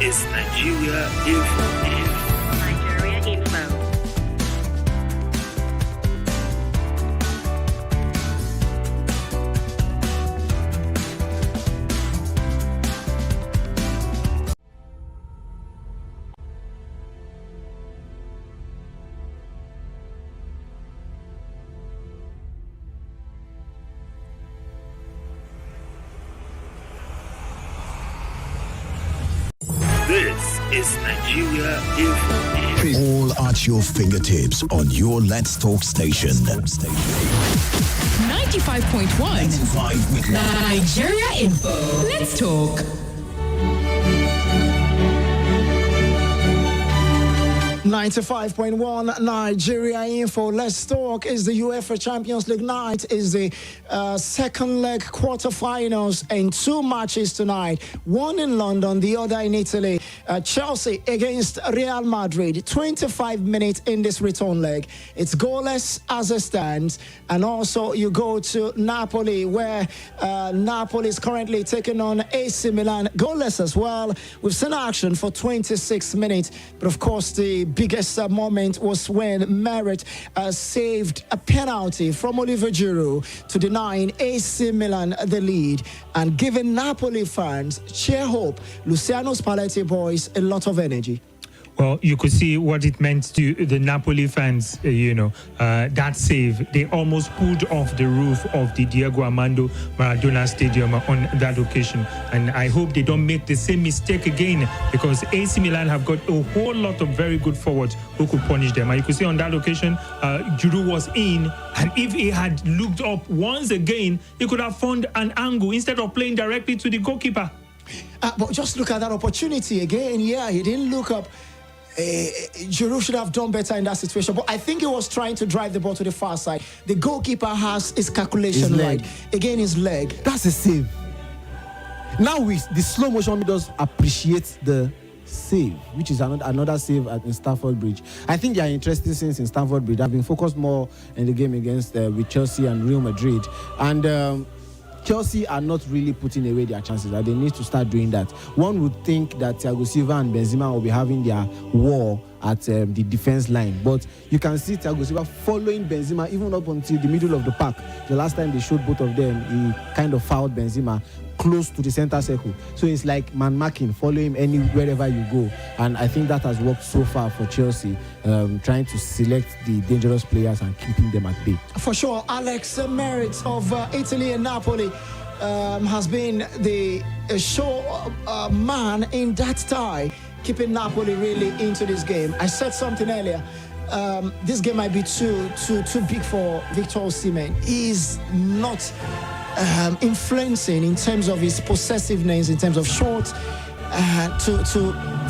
is Nigeria Info. Nigeria Info. This is Nigeria Info. All at your fingertips on your Let's Talk station. 95.1 Nigeria Info. Let's talk. 95.1 Nigeria Info. Let's talk. Is the UEFA Champions League night. Is the second leg quarterfinals and two matches tonight. One in London, the other in Italy. Chelsea against Real Madrid. 25 minutes in this return leg. It's goalless as it stands. And also you go to Napoli, where Napoli is currently taking on AC Milan. Goalless as well. We've seen action for 26 minutes. But of course, the biggest moment was when Merit saved a penalty from Oliver Giroud to denying AC Milan the lead and giving Napoli fans cheer hope. Luciano Spalletti boys a lot of energy. Well, you could see what it meant to the Napoli fans, that save. They almost pulled off the roof of the Diego Armando Maradona Stadium on that occasion. And I hope they don't make the same mistake again, because AC Milan have got a whole lot of very good forwards who could punish them. And you could see on that occasion, Giroud was in, and if he had looked up once again, he could have found an angle instead of playing directly to the goalkeeper. But just look at that opportunity again. Yeah, he didn't look up. Giroud should have done better in that situation, but I think he was trying to drive the ball to the far side. The goalkeeper has his calculation right. Again, his leg. That's a save. Now the slow motion made us appreciate the save, which is another save in Stamford Bridge. I think there are interesting scenes in Stamford Bridge. I've been focused more in the game against with Chelsea and Real Madrid, and Chelsea are not really putting away their chances, and they need to start doing that. One would think that Thiago Silva and Benzema will be having their war at the defense line, but you can see Thiago Silva following Benzema even up until the middle of the park. The last time they showed both of them, he kind of fouled Benzema close to the center circle. So it's like man marking, follow him wherever you go. And I think that has worked so far for Chelsea, trying to select the dangerous players and keeping them at bay. For sure, Alex Merit of Italy and Napoli has been the show man in that tie, keeping Napoli really into this game. I said something earlier. This game might be too big for Victor Osimhen. He's not influencing in terms of his possessiveness, in terms of shots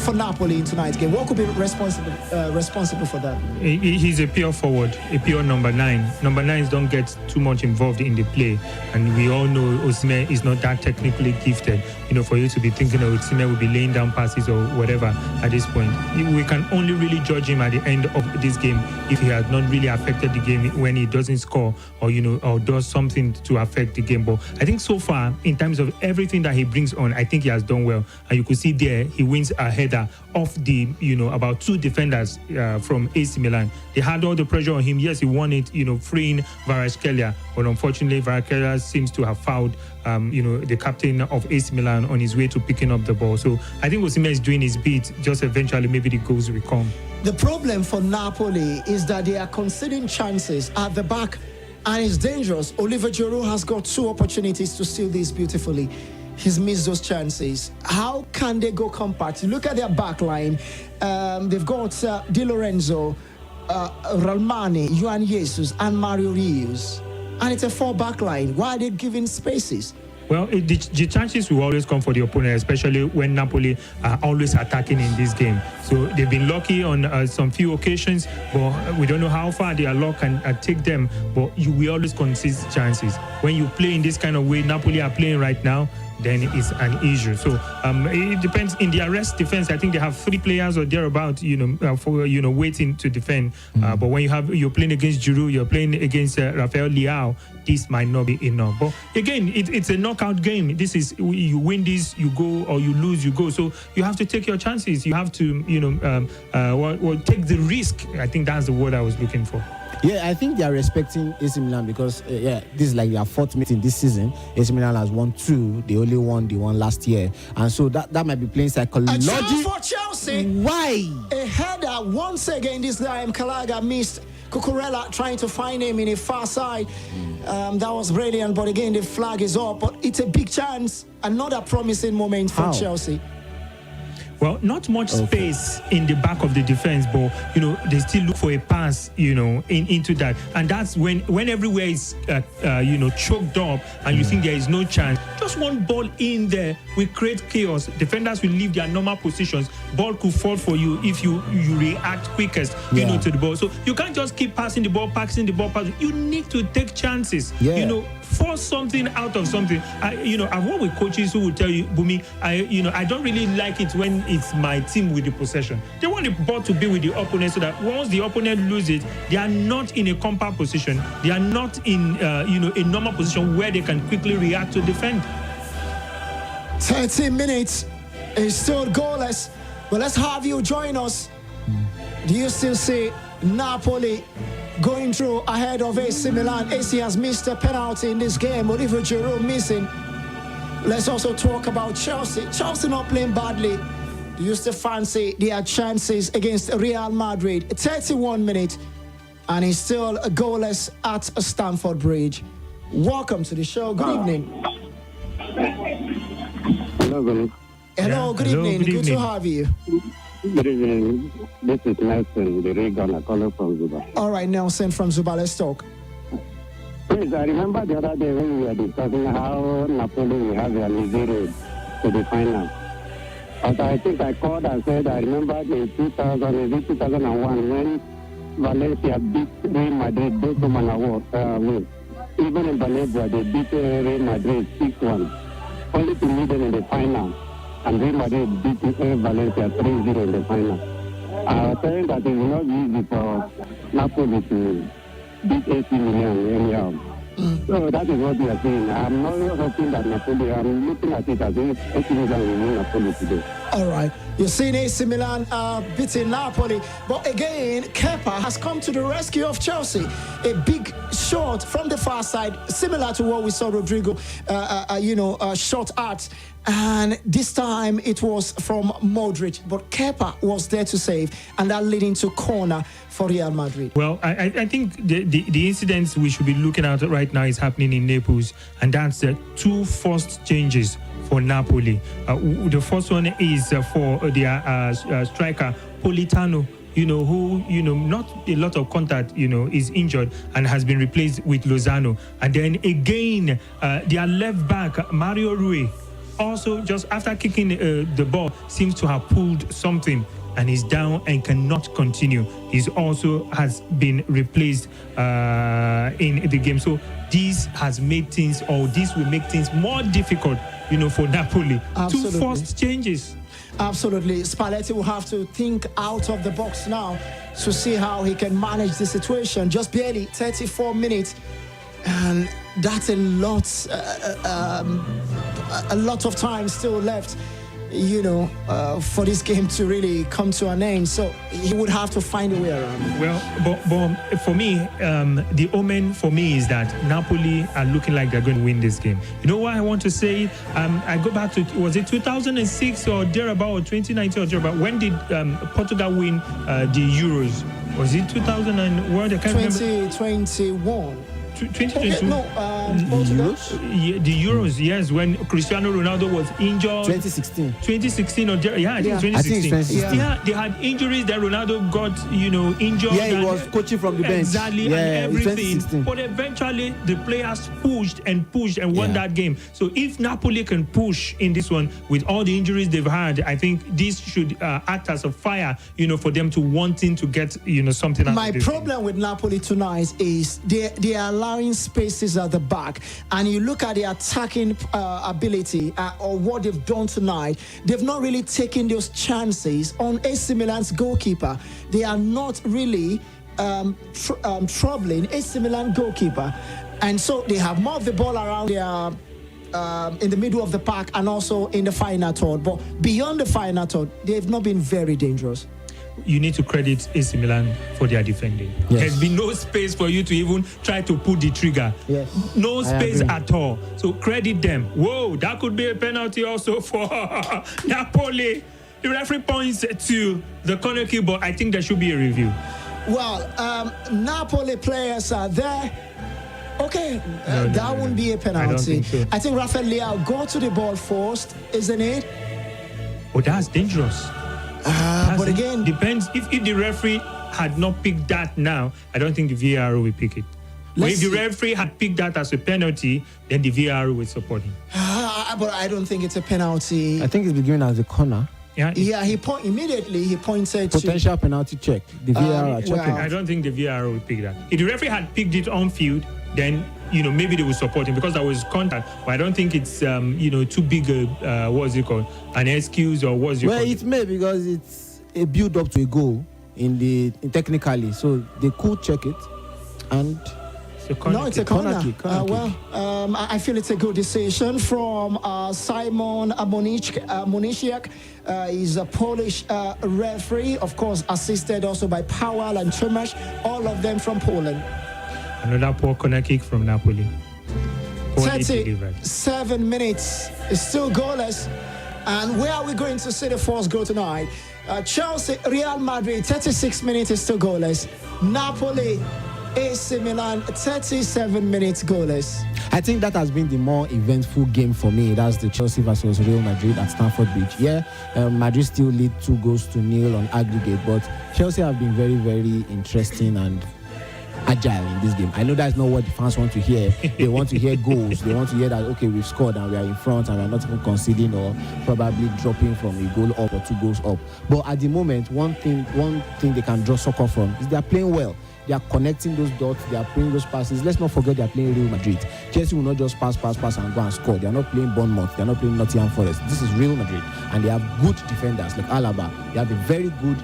for Napoli in tonight's game. What could be responsible for that? He's a pure forward, a pure number 9. Number 9s don't get too much involved in the play, and we all know Osimhen is not that technically gifted. For you to be thinking that Osimhen will be laying down passes or whatever at this point. We can only really judge him at the end of this game if he has not really affected the game when he doesn't score or or does something to affect the game. But I think so far, in terms of everything that he brings on, I think he has done well. And you could see there he wins a header off the about 2 defenders from AC Milan. They had all the pressure on him. Yes, he won it, freeing Kvaratskhelia, but unfortunately Kvaratskhelia seems to have fouled the captain of AC Milan on his way to picking up the ball. So I think Osimhen is doing his bit. Just eventually maybe the goals will come. The problem for Napoli is that they are conceding chances at the back, and it's dangerous. Oliver Giroud has got 2 opportunities to steal this beautifully. He's missed those chances. How can they go compact? You look at their back line. They've got Di Lorenzo, Ralmani, Juan Jesus, and Mario Rios. And it's a 4-back line. Why are they giving spaces? Well, the chances will always come for the opponent, especially when Napoli are always attacking in this game. So they've been lucky on some few occasions, but we don't know how far their luck can take them. But we always concede chances. When you play in this kind of way Napoli are playing right now, then it's an issue. So it depends. In their rest defense, I think they have 3 players or thereabout, waiting to defend. But when you're playing against Giroud, you're playing against Rafael Leao, this might not be enough. But again, it's a knockout game. This is, you win this, you go, or you lose, you go. So you have to take your chances. You have to, take the risk. I think that's the word I was looking for. Yeah, I think they are respecting AC Milan because, this is like their 4th meeting this season. AC Milan has won 2. They only won the one last year. And so that might be playing psychology. A chance for Chelsea. Why? A header once again. This time, Kalaga missed. Cucurella trying to find him in a far side. That was brilliant. But again, the flag is up. But it's a big chance. Another promising moment for Chelsea. Well, not much space in the back of the defense, but they still look for a pass, into that, and that's when everywhere is, choked up, and you think there is no chance. Just one ball in there will create chaos. Defenders will leave their normal positions. Ball could fall for you if you react quickest, to the ball. So you can't just keep passing the ball. You need to take chances. Force something out of something. I've worked with coaches who will tell you, Bumi, I don't really like it when it's my team with the possession. They want the ball to be with the opponent so that once the opponent loses, they are not in a compact position. They are not in, a normal position where they can quickly react to defend. 30 minutes is still goalless. But let's have you join us. Do you still see Napoli going through ahead of AC Milan? AC has missed a penalty in this game. Olivier Giroud missing. Let's also talk about Chelsea. Chelsea not playing badly. Do you still fancy their chances against Real Madrid? 31 minutes, and it's still goalless at Stamford Bridge. Welcome to the show. Good evening. Hello, good evening. Good to have you. Good evening. This is Nelson, the Regan, calling from Zuba. All right, Nelson from Zuba, let's talk. Please, I remember the other day when we were discussing how Napoli will have their road to the final. But I think I called and said I remember in 2001 when Valencia beat Real Madrid, both of them. Even in Valencia, they beat Real Madrid 6-1, only to meet them in the final. And Real Madrid beat Valencia 3-0 in the final. I was saying that it will not be easy for Napoli to beat AC Milan anyhow. So that is what we are saying. I'm not hoping that Napoli, I'm looking at it as if AC Milan will win Napoli today. All right. You've seen AC Milan beating Napoli. But again, Kepa has come to the rescue of Chelsea. A big shot from the far side, similar to what we saw Rodrigo, shot at. And this time it was from Modric. But Kepa was there to save. And that leading to corner for Real Madrid. Well, I think the incidents we should be looking at right now is happening in Naples. And that's the 2 forced changes for Napoli. The first one is for their striker, Politano, who, not a lot of contact, is injured and has been replaced with Lozano. And then again, their left back, Mario Rui, also just after kicking the ball, seems to have pulled something and is down and cannot continue. He's also has been replaced in the game. So this has made things, or this will make things more difficult, for Napoli. Absolutely. 2 forced changes. Absolutely. Spalletti will have to think out of the box now to see how he can manage the situation. Just barely 34 minutes. And that's a lot of time still left, for this game to really come to an end. So he would have to find a way around. Well, but for me, the omen for me is that Napoli are looking like they're going to win this game. You know why I want to say it? I go back to, was it 2006 or thereabout, or 2019 or thereabout? When did Portugal win the Euros? Was it 2000 and what? I can't remember. 2021. 2022. No, the Euros, yes, when Cristiano Ronaldo was injured. 2016. 2016 or I think 2016. I think it's 2016. Yeah, they had injuries. Then Ronaldo got injured. Yeah, he was coaching from the bench. Exactly, yeah, and everything. But eventually, the players pushed and won that game. So if Napoli can push in this one with all the injuries they've had, I think this should act as a fire, for them to wanting to get something out of this. My problem with Napoli tonight is they allow allowing spaces at the back, and you look at the attacking ability or what they've done tonight, they've not really taken those chances on AC Milan's goalkeeper. They are not really troubling AC Milan goalkeeper, and so they have moved the ball around their in the middle of the park and also in the final third. But beyond the final third, they've not been very dangerous. You need to credit AC Milan for their defending. Yes. There's been no space for you to even try to pull the trigger. Yes. No space agree. at all. So credit them. Whoa, that could be a penalty also for Napoli. The referee points to the corner kick, but I think there should be a review. Well, Napoli players are there. Okay, that wouldn't be a penalty. I don't think so. I think Rafael Leao go to the ball first, isn't it? Oh, that's dangerous. But again, Depends. If the referee had not picked that now, I don't think the VAR will pick it. But if the referee had picked that as a penalty, then the VAR will support him. but I don't think it's a penalty. I think it's beginning as a corner. Yeah. Yeah, he pointed Potential penalty check. The VAR are checking. well, I don't think the VAR will pick that. If the referee had picked it on field, then maybe they will support him because that was contact. But I don't think it's too big a what's it called, an excuse or what's it called? Well, it may because it's a build up to a goal technically, so they could check it and. No, it's a corner. kick. I feel it's a good decision from Simon Moniciak. He's a Polish referee, of course, assisted also by Powell and Tomasz, all of them from Poland. Another poor corner kick from Napoli. 37 minutes, is still goalless. And where are we going to see the first goal tonight? Chelsea, Real Madrid, 36 minutes, is still goalless. Napoli, AC Milan, 37 minutes goalless. I think that has been the more eventful game for me. That's the Chelsea versus Real Madrid at Stamford Bridge. Yeah, Madrid still lead 2-0 on aggregate, but Chelsea have been very, very interesting and agile in this game. I know that's not what the fans want to hear. They want to hear goals. They want to hear that, okay, we've scored and we are in front and we're not even conceding or probably dropping from a goal up or 2 goals up. But at the moment, one thing they can draw succor from is they are playing well. They are connecting those dots. They are playing those passes. Let's not forget they are playing Real Madrid. Chelsea will not just pass and go and score. They are not playing Bournemouth. They are not playing Nottingham Forest. This is Real Madrid. And they have good defenders like Alaba. They have a very good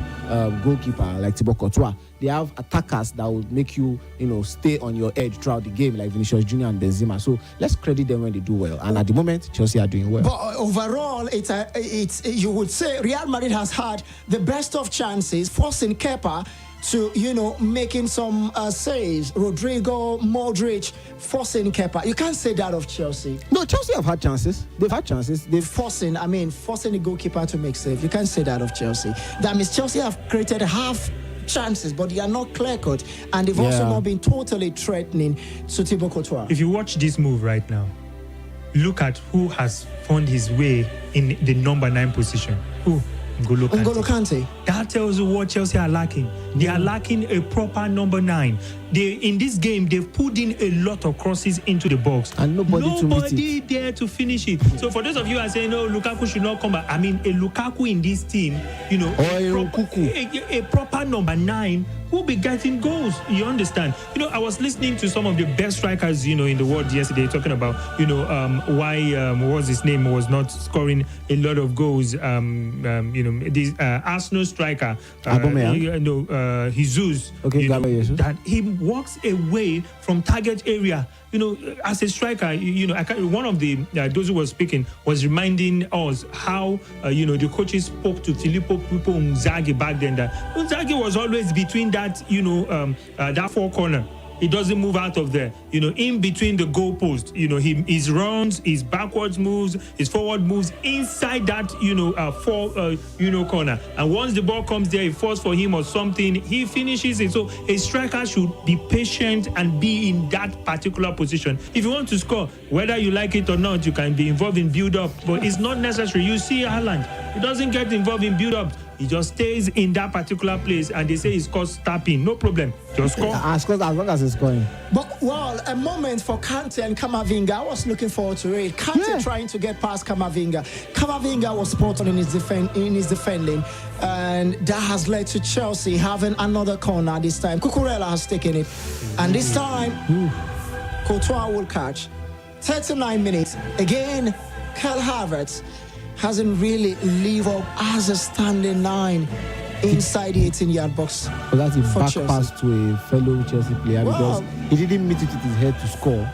goalkeeper like Thibaut Courtois. They have attackers that will make you, stay on your edge throughout the game like Vinicius Jr. and Benzema. So let's credit them when they do well. And at the moment, Chelsea are doing well. But overall, it's you would say Real Madrid has had the best of chances, forcing Kepa to, making some saves. Rodrigo, Modric, forcing Kepa. You can't say that of Chelsea. No, Chelsea have had chances. They've had chances. Forcing the goalkeeper to make save. You can't say that of Chelsea. That means Chelsea have created half chances, but they are not clear-cut, and they've also not been totally threatening to Thibaut Courtois. If you watch this move right now, look at who has found his way in the number 9 position. Who? N'Golo Kante. That tells you what Chelsea are lacking. They are lacking a proper number 9. In this game, they've put in a lot of crosses into the box. And nobody there to finish it. So for those of you who are saying, no, Lukaku should not come back. I mean, a Lukaku in this team, a proper number 9 will be getting goals. You understand? I was listening to some of the best strikers, in the world yesterday, talking about, why what's his name was not scoring a lot of goals. This Arsenal striker, Jesus. Okay, that he walks away from target area. As a striker, one of the those who were speaking was reminding us how the coaches spoke to Filippo Inzaghi back then. That Inzaghi was always between that that 4 corner. He doesn't move out of there. In between the goalpost. His runs, his backwards moves, his forward moves inside that 4 corner. And once the ball comes there, it falls for him or something, he finishes it. So a striker should be patient and be in that particular position. If you want to score, whether you like it or not, you can be involved in build-up, but it's not necessary. You see Haaland, he doesn't get involved in build-up. He just stays in that particular place, and they say he scores tapping. No problem. Just score. As long as he's scoring. But, a moment for Kante and Camavinga. I was looking forward to it. Kante trying to get past Camavinga. Camavinga was spot on in his defending, and that has led to Chelsea having another corner this time. Cucurella has taken it. And this time, Courtois will catch. 39 minutes. Again, Kai Havertz hasn't really lived up as a standing 9 inside the 18-yard box. But that's a for back Chelsea. pass to a fellow Chelsea player because he didn't meet it with his head to score.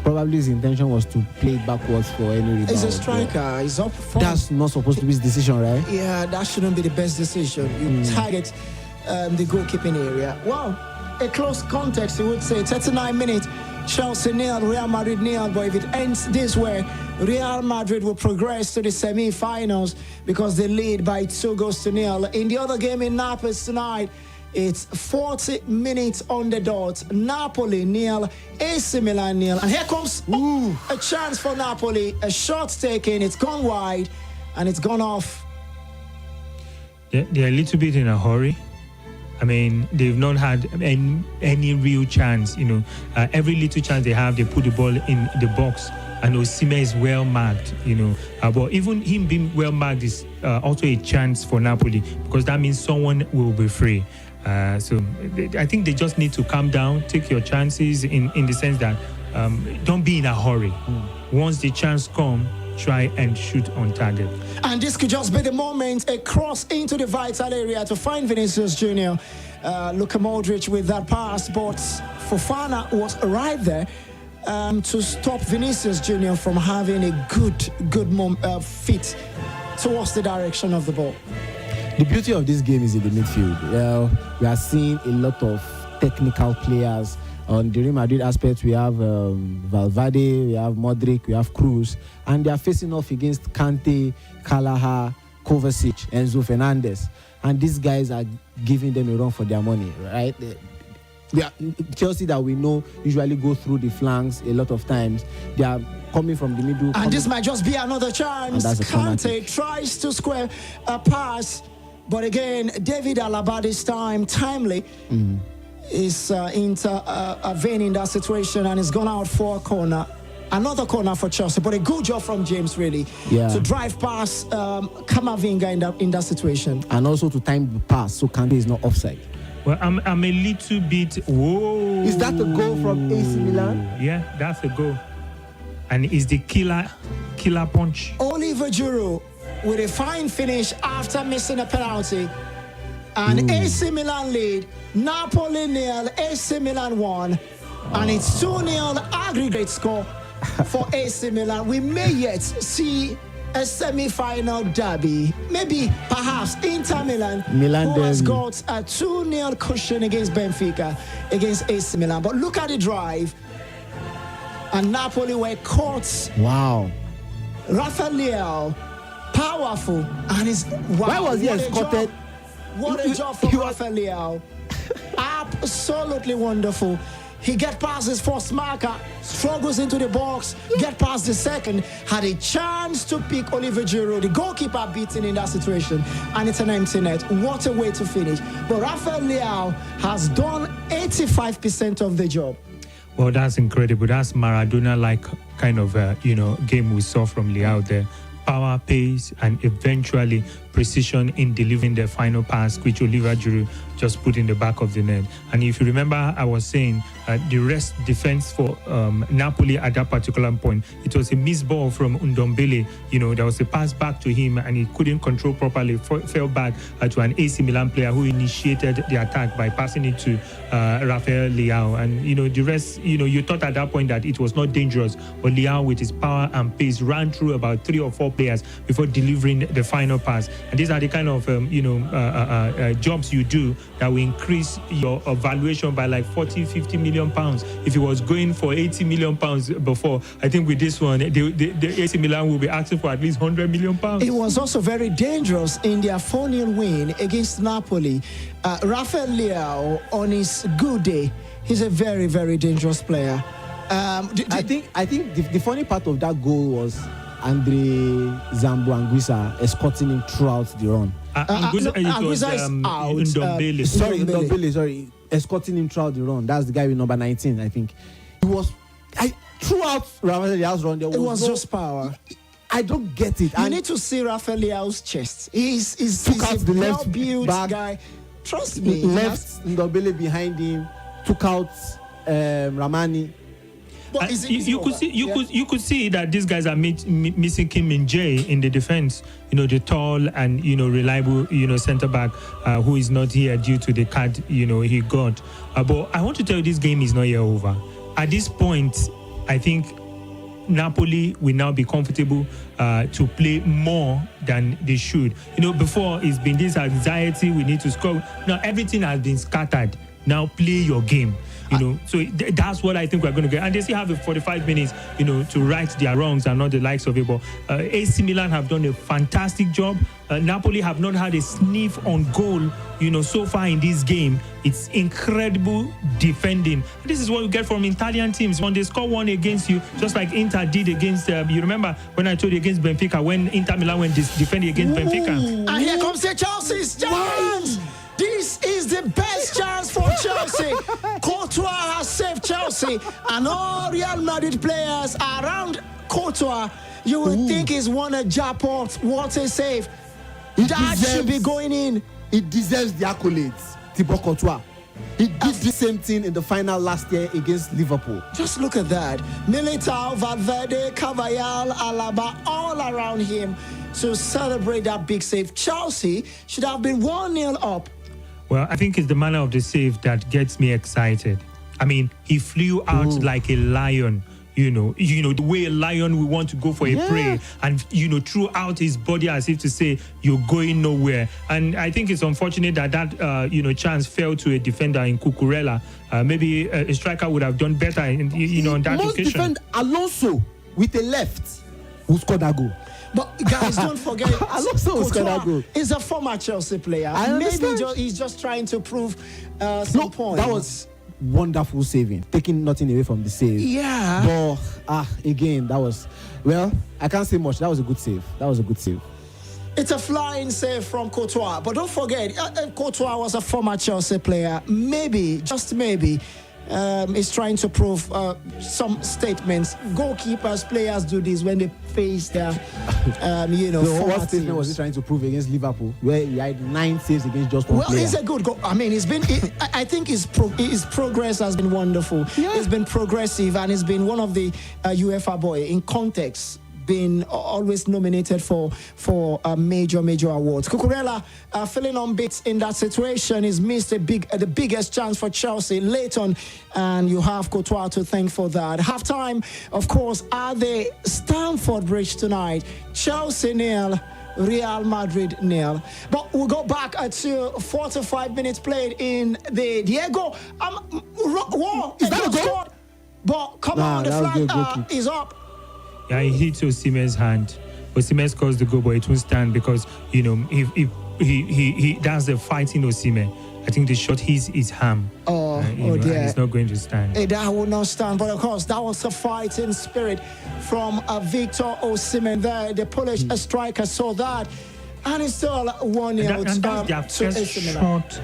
Probably his intention was to play it backwards for any rebound. He's a striker. He's up front. That's not supposed to be his decision, right? Yeah, that shouldn't be the best decision. You target the goalkeeping area. Well, a close context, you would say. 39 minutes, Chelsea nil, Real Madrid nil. But if it ends this way, Real Madrid will progress to the semi-finals because they lead by 2-0. In the other game in Naples tonight, it's 40 minutes on the dot. Napoli nil, AC Milan nil. And here comes a chance for Napoli. A shot taken, it's gone wide, and it's gone off. They're a little bit in a hurry. I mean, they've not had any real chance. Every little chance they have, they put the ball in the box. And Osimhen is well marked, but even him being well marked is also a chance for Napoli because that means someone will be free. So I think they just need to calm down, take your chances in the sense that don't be in a hurry. Once the chance comes, try and shoot on target. And this could just be the moment, a cross into the vital area to find Vinicius Jr. Luka Modric with that pass, but Fofana was right there to stop Vinicius Jr. from having a good fit towards the direction of the ball. The beauty of this game is in the midfield. We are seeing a lot of technical players. On the Real Madrid aspect, we have Valverde, we have Modric, we have Cruz, and they are facing off against Kante, Kalaha, Kovacic, Enzo Fernandez. And these guys are giving them a run for their money, right? Chelsea that we know usually go through the flanks a lot of times. They are coming from the middle. And this might just be another chance. Kante tries to square a pass, but again, David Alaba this time, timely, is intervening that situation and is gone out for a corner. Another corner for Chelsea, but a good job from James, really, to drive past Kamavinga in that situation. And also to time the pass, so Kante is not offside. Well, I'm a little bit. Whoa! Is that a goal from AC Milan? Yeah, that's a goal, and it's the killer punch. Oliver Giroud with a fine finish after missing a penalty, and AC Milan lead. Napoli nil, AC Milan 1, and it's 2-0 aggregate score for AC Milan. We may yet see a semi-final derby. Maybe, perhaps, Inter Milan who has got a 2-0 cushion against Benfica, against AC Milan. But look at the drive. And Napoli were caught. Wow. Rafael Leao, powerful. And his why was he escorted? What a job from Rafael Leao. Absolutely wonderful. He get past his first marker, struggles into the box, get past the second, had a chance to pick Oliver Giroud, the goalkeeper beaten in that situation, and it's an empty net. What a way to finish. But Rafael Leao has done 85% of the job. Well, that's incredible. That's Maradona-like kind of game we saw from Leao there. Power, pace, and eventually precision in delivering the final pass, which Oliver Giroud just put in the back of the net. And if you remember, I was saying the rest defense for Napoli at that particular point, it was a missed ball from Ndombele. There was a pass back to him and he couldn't control properly, fell back to an AC Milan player who initiated the attack by passing it to Rafael Leao. And, the rest, you thought at that point that it was not dangerous, but Leao with his power and pace ran through about 3 or 4 players before delivering the final pass. And these are the kind of, jobs you do that will increase your valuation by like 40, 50 million pounds. If it was going for 80 million pounds before, I think with this one, the AC Milan will be asking for at least 100 million pounds. It was also very dangerous in their 4-0 win against Napoli. Rafael Leao, on his good day, he's a very, very dangerous player. I think the funny part of that goal was Andre Zambo Anguissa escorting him throughout the run. Anguissa is out. Ndombele. Sorry, escorting him throughout the run. That's the guy with number 19, I think. He was throughout Rafael Leao's run. There was just power. I don't get it. You need to see Rafael Leao's chest. He's out the left well-built back, guy. Trust me. Left Ndombele behind him. Took out Ramani. But is it you could over? see Yeah. you could see that these guys are missing Kim Min Jae in the defense. The tall and reliable center back who is not here due to the card he got. But I want to tell you, this game is not yet over. At this point, I think Napoli will now be comfortable to play more than they should. Before it's been this anxiety, we need to score. Now everything has been scattered. Now play your game. So that's what I think we're going to get. And they still have 45 minutes, to right their wrongs and not the likes of it. But AC Milan have done a fantastic job. Napoli have not had a sniff on goal, so far in this game. It's incredible defending. This is what you get from Italian teams. When they score one against you, just like Inter did against, you remember when I told you against Benfica, when Inter Milan went defending against Benfica. And here comes the Chelsea's chance. This is the best chance for Chelsea. Courtois has saved Chelsea, and all Real Madrid players around Courtois, you would think he's won a jackpot. What a save. That should be going in. It deserves the accolades, Thibaut Courtois. He did the same thing in the final last year against Liverpool. Just look at that. Militao, Valverde, Carvajal, Alaba, all around him to celebrate that big save. Chelsea should have been 1-0 up. Well, I think it's the manner of the save that gets me excited. I mean, he flew out like a lion. The way a lion will want to go for a prey, and threw out his body as if to say, "You're going nowhere." And I think it's unfortunate that chance fell to a defender in Cucurella. Maybe a striker would have done better on that occasion. Defend Alonso with a left who scored that goal. But guys, don't forget, Courtois is a former Chelsea player. Maybe he's just trying to prove some points. That was wonderful saving, taking nothing away from the save. Yeah. But again, that was, I can't say much. That was a good save. It's a flying save from Courtois. But don't forget, Courtois was a former Chelsea player. Maybe, just maybe, is trying to prove some statements. Goalkeepers, players do this when they face their, what statement was he trying to prove against Liverpool, where he had 9 saves against just one player? Well, he's a good goal. I mean, I think his progress has been wonderful. Yeah. He's been progressive, and he's been one of the UEFA boy in context, been always nominated for major awards. Cucurella filling on bits in that situation. He's missed the biggest chance for Chelsea late on, and you have Courtois to thank for that. Halftime, of course, at the Stamford Bridge tonight. Chelsea 0, Real Madrid 0. But we'll go back to 45 minutes played in the Diego. Is that a goal? But come on, the flag is up. Yeah, he hit Osimhen's hand. Osimhen scores the goal, but it won't stand because if he that's the fighting Osimhen. I think the shot hits his ham. Dear. It's not going to stand. That will not stand. But of course, that was a fighting spirit from Victor Osimhen there. The Polish striker saw that. And it's still 1-0 and that's their to first AC Milan. shot,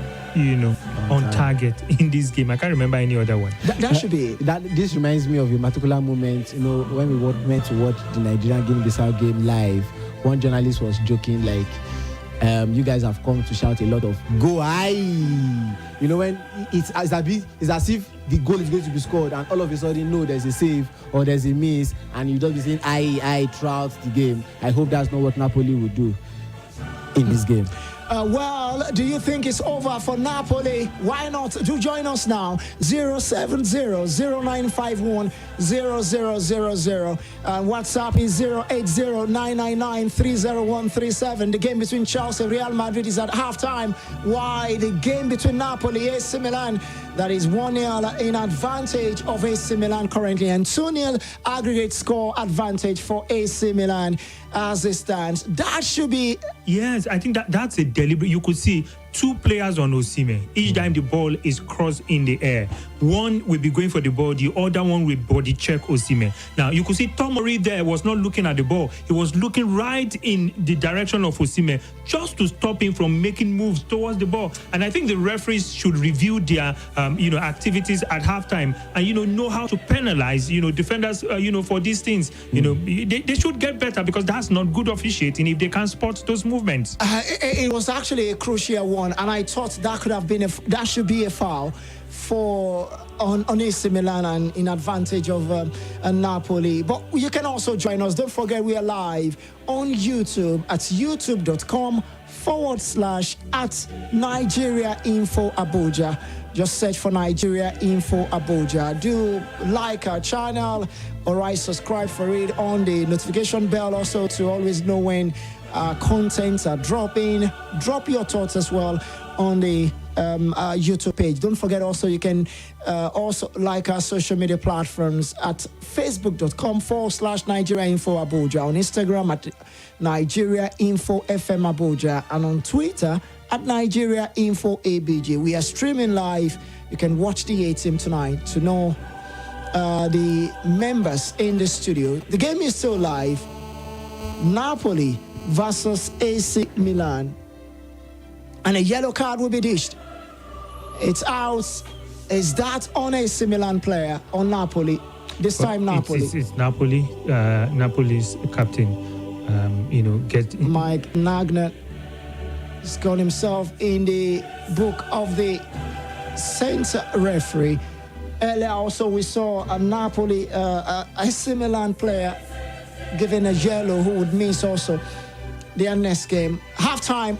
on target in this game. I can't remember any other one. That should be it. This reminds me of a particular moment, when we went to watch the Nigerian Guinea-Bissau game live. One journalist was joking like, you guys have come to shout a lot of "Go aye!" When it's as if the goal is going to be scored, and all of a sudden, no, there's a save or there's a miss, and you just be saying aye throughout the game. I hope that's not what Napoli would do in this game. Well, do you think it's over for Napoli? Why not? Do join us now. 070-0951-0000. WhatsApp is 080-999-30137. The game between Chelsea and Real Madrid is at halftime. Why? The game between Napoli and AC Milan, that is 1-0 in advantage of AC Milan currently, and 2-0 aggregate score advantage for AC Milan as it stands. That should be... Yes, I think that's a deliberate. You could see 2 players on Osimhen. Each time the ball is crossed in the air, one will be going for the ball, the other one will body check Osimhen. Now, you could see Tomori there was not looking at the ball. He was looking right in the direction of Osimhen just to stop him from making moves towards the ball. And I think the referees should review their, activities at halftime and, know how to penalize, defenders, for these things. They should get better, because that's not good officiating if they can't spot those movements. It was actually a crucial one, and I thought that could have been that should be a foul for on AC Milan and in advantage of Napoli. But you can also join us. Don't forget we are live on YouTube at youtube.com/@Nigeria Info Abuja. Just search for Nigeria Info Abuja. Do like our channel, all right, subscribe for it on the notification bell also to always know when contents are dropping. Drop your thoughts as well on the YouTube page. Don't forget also you can also like our social media platforms at facebook.com/Nigeria Info Abuja, on Instagram at Nigeria Info FM Abuja, and on Twitter at Nigeria Info ABJ. We are streaming live. You can watch the A-team tonight to know the members in the studio. The game is still live. Napoli versus AC Milan. And a yellow card will be dished. It's out. Is that on AC Milan player or Napoli? This time Napoli. It's Napoli. Napoli's captain. Mike Nagner has got himself in the book of the center referee. Earlier also we saw a Napoli, AC Milan player given a yellow who would miss also their next game. Halftime.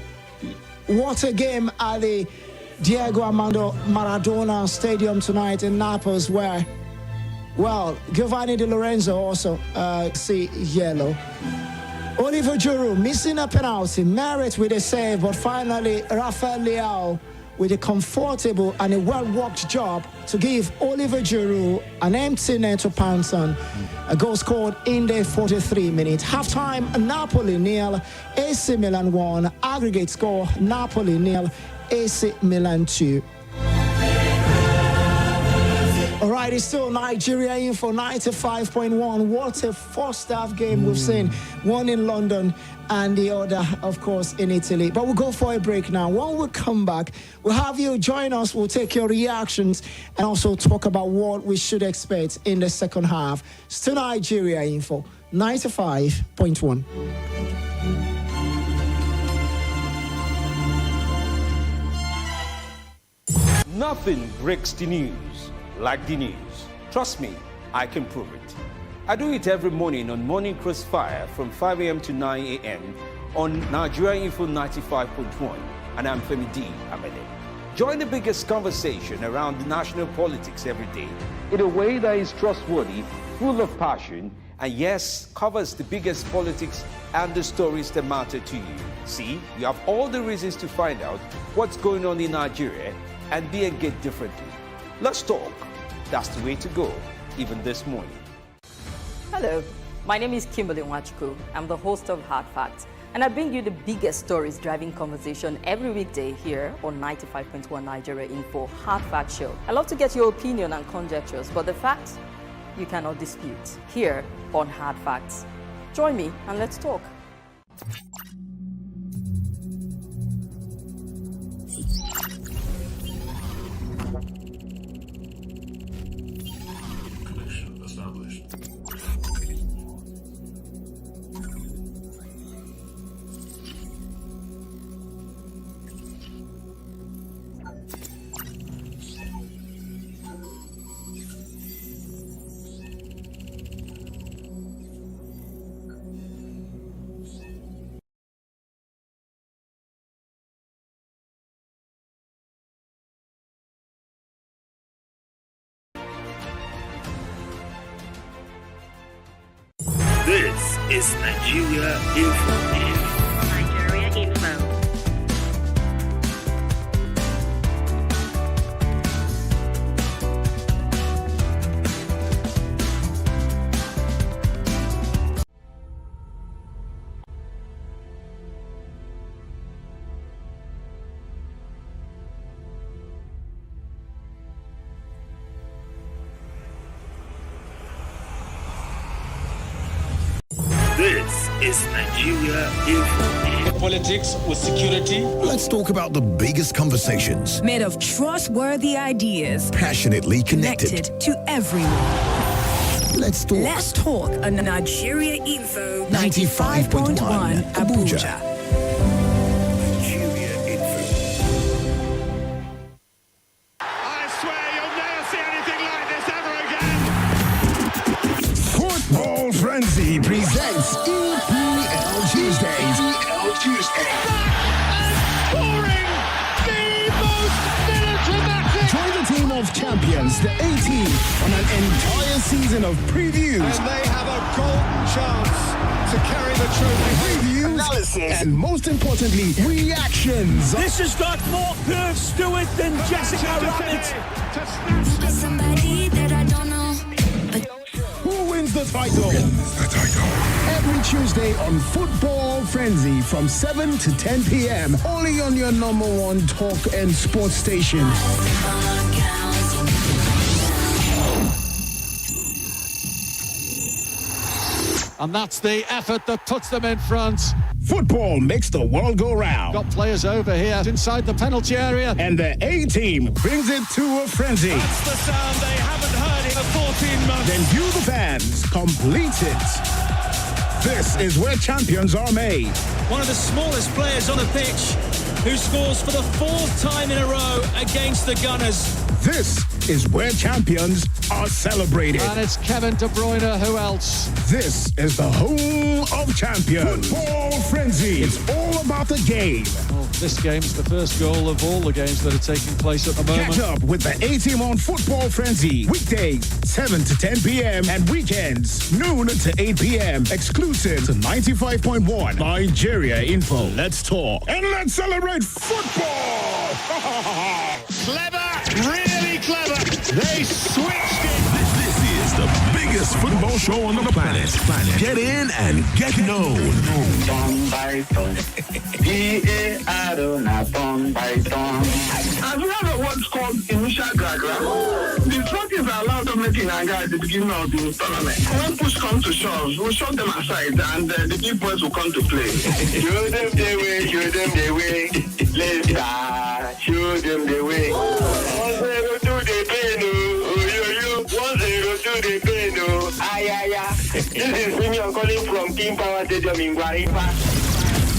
What a game at the Diego Armando Maradona Stadium tonight in Naples, where, well, Giovanni Di Lorenzo also see yellow. Oliver Giroud missing a penalty, Merritt with a save, but finally Rafael Leao with a comfortable and a well-worked job to give Oliver Giroud an empty net to pounce on. A goal scored in the 43 minutes. Halftime, Napoli 0, AC Milan 1. Aggregate score, Napoli 0, AC Milan 2. All right, it's still Nigeria Info 95.1. What a first-half game we've seen. One in London and the other, of course, in Italy. But we'll go for a break now. When we come back, we'll have you join us. We'll take your reactions and also talk about what we should expect in the second half. Still Nigeria Info 95.1. Nothing breaks the news like the news. Trust me, I can prove it. I do it every morning on Morning Crossfire from 5 a.m. to 9 a.m. on Nigeria Info 95.1, and I'm Femi D. Amede. Join the biggest conversation around national politics every day in a way that is trustworthy, full of passion, and yes, covers the biggest politics and the stories that matter to you. See, you have all the reasons to find out what's going on in Nigeria and be engaged differently. Let's talk. That's the way to go, even this morning. Hello, my name is Kimberly Nwachukwu. I'm the host of Hard Facts, and I bring you the biggest stories driving conversation every weekday here on 95.1 Nigeria Info Hard Fact Show. I love to get your opinion and conjectures, but the facts you cannot dispute here on Hard Facts. Join me and let's talk. This is Nigeria Info. Nigeria Info. This is Nigeria Info. Politics with security. Let's talk about the biggest conversations. Made of trustworthy ideas. Passionately connected To everyone. Let's talk. Let's talk on Nigeria Info 95.1 Abuja. Nigeria Info. I swear you'll never see champions, the A-team, on an entire season of previews. And they have a golden chance to carry the trophy. Reviews, analysis, and most importantly, reactions. This has got more curves to it than Jessica Rabbit. Somebody that I don't know. Who wins the title? Every Tuesday on Football Frenzy from 7 to 10 p.m. Only on your number one talk and sports station. And that's the effort that puts them in front. Football makes the world go round. Got players over here inside the penalty area. And the A-team brings it to a frenzy. That's the sound they haven't heard in 14 months. Then you, the fans, complete it. This is where champions are made. One of the smallest players on the pitch who scores for the fourth time in a row against the Gunners. This is where champions are celebrated. And it's Kevin De Bruyne. Who else? This is the home of champions. Football Frenzy. It's all about the game. Well, this game's the first goal of all the games that are taking place at the moment. Catch up with the A-team on Football Frenzy. Weekdays, 7 to 10 p.m. and weekends, noon to 8 p.m. Exclusive to 95.1 Nigeria Info. Let's talk and let's celebrate football. Clever, really clever. They switched it. This is the biggest football show on the planet. Get in and get known. Have you heard of what's called initial gragra? The trophies are allowed to make in Nigeria at the beginning of the tournament. When push comes to shove, we'll shove them aside and the big boys will come to play. Show them the way, show them the way. Let's start, show them the way. 1-0 to the pain, oh, yo. 1-0 to the pain, oh. Ay. This is Simeon calling from King Power Stadium in Guaripa.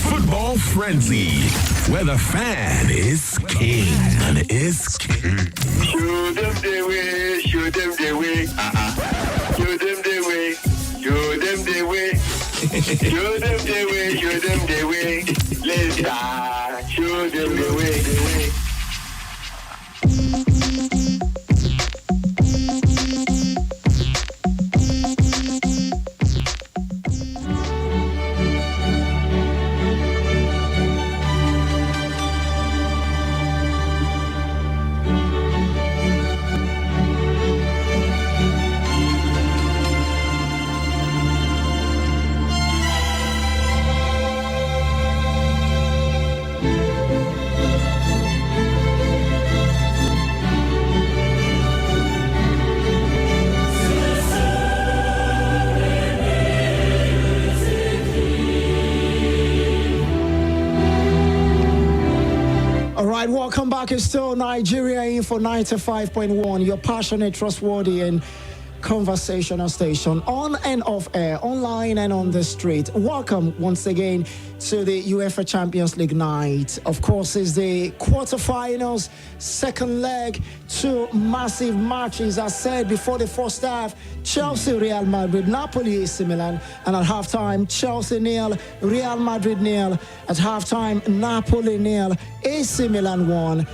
Football Frenzy, where the fan is king. Show them the way, show them the way. Show them the way, show them the way. Show them the way, show them the way. Let's start, show them the way. Welcome back. It's still Nigeria Info 95.1, your passionate, trustworthy, and conversational station on and off air, online and on the street. Welcome once again to the UEFA Champions League night. Of course, it's the quarterfinals, second leg, two massive matches. As said before the first half, Chelsea, Real Madrid, Napoli, AC Milan, and at halftime, Chelsea 0, Real Madrid 0. At halftime, Napoli 0, AC Milan 1.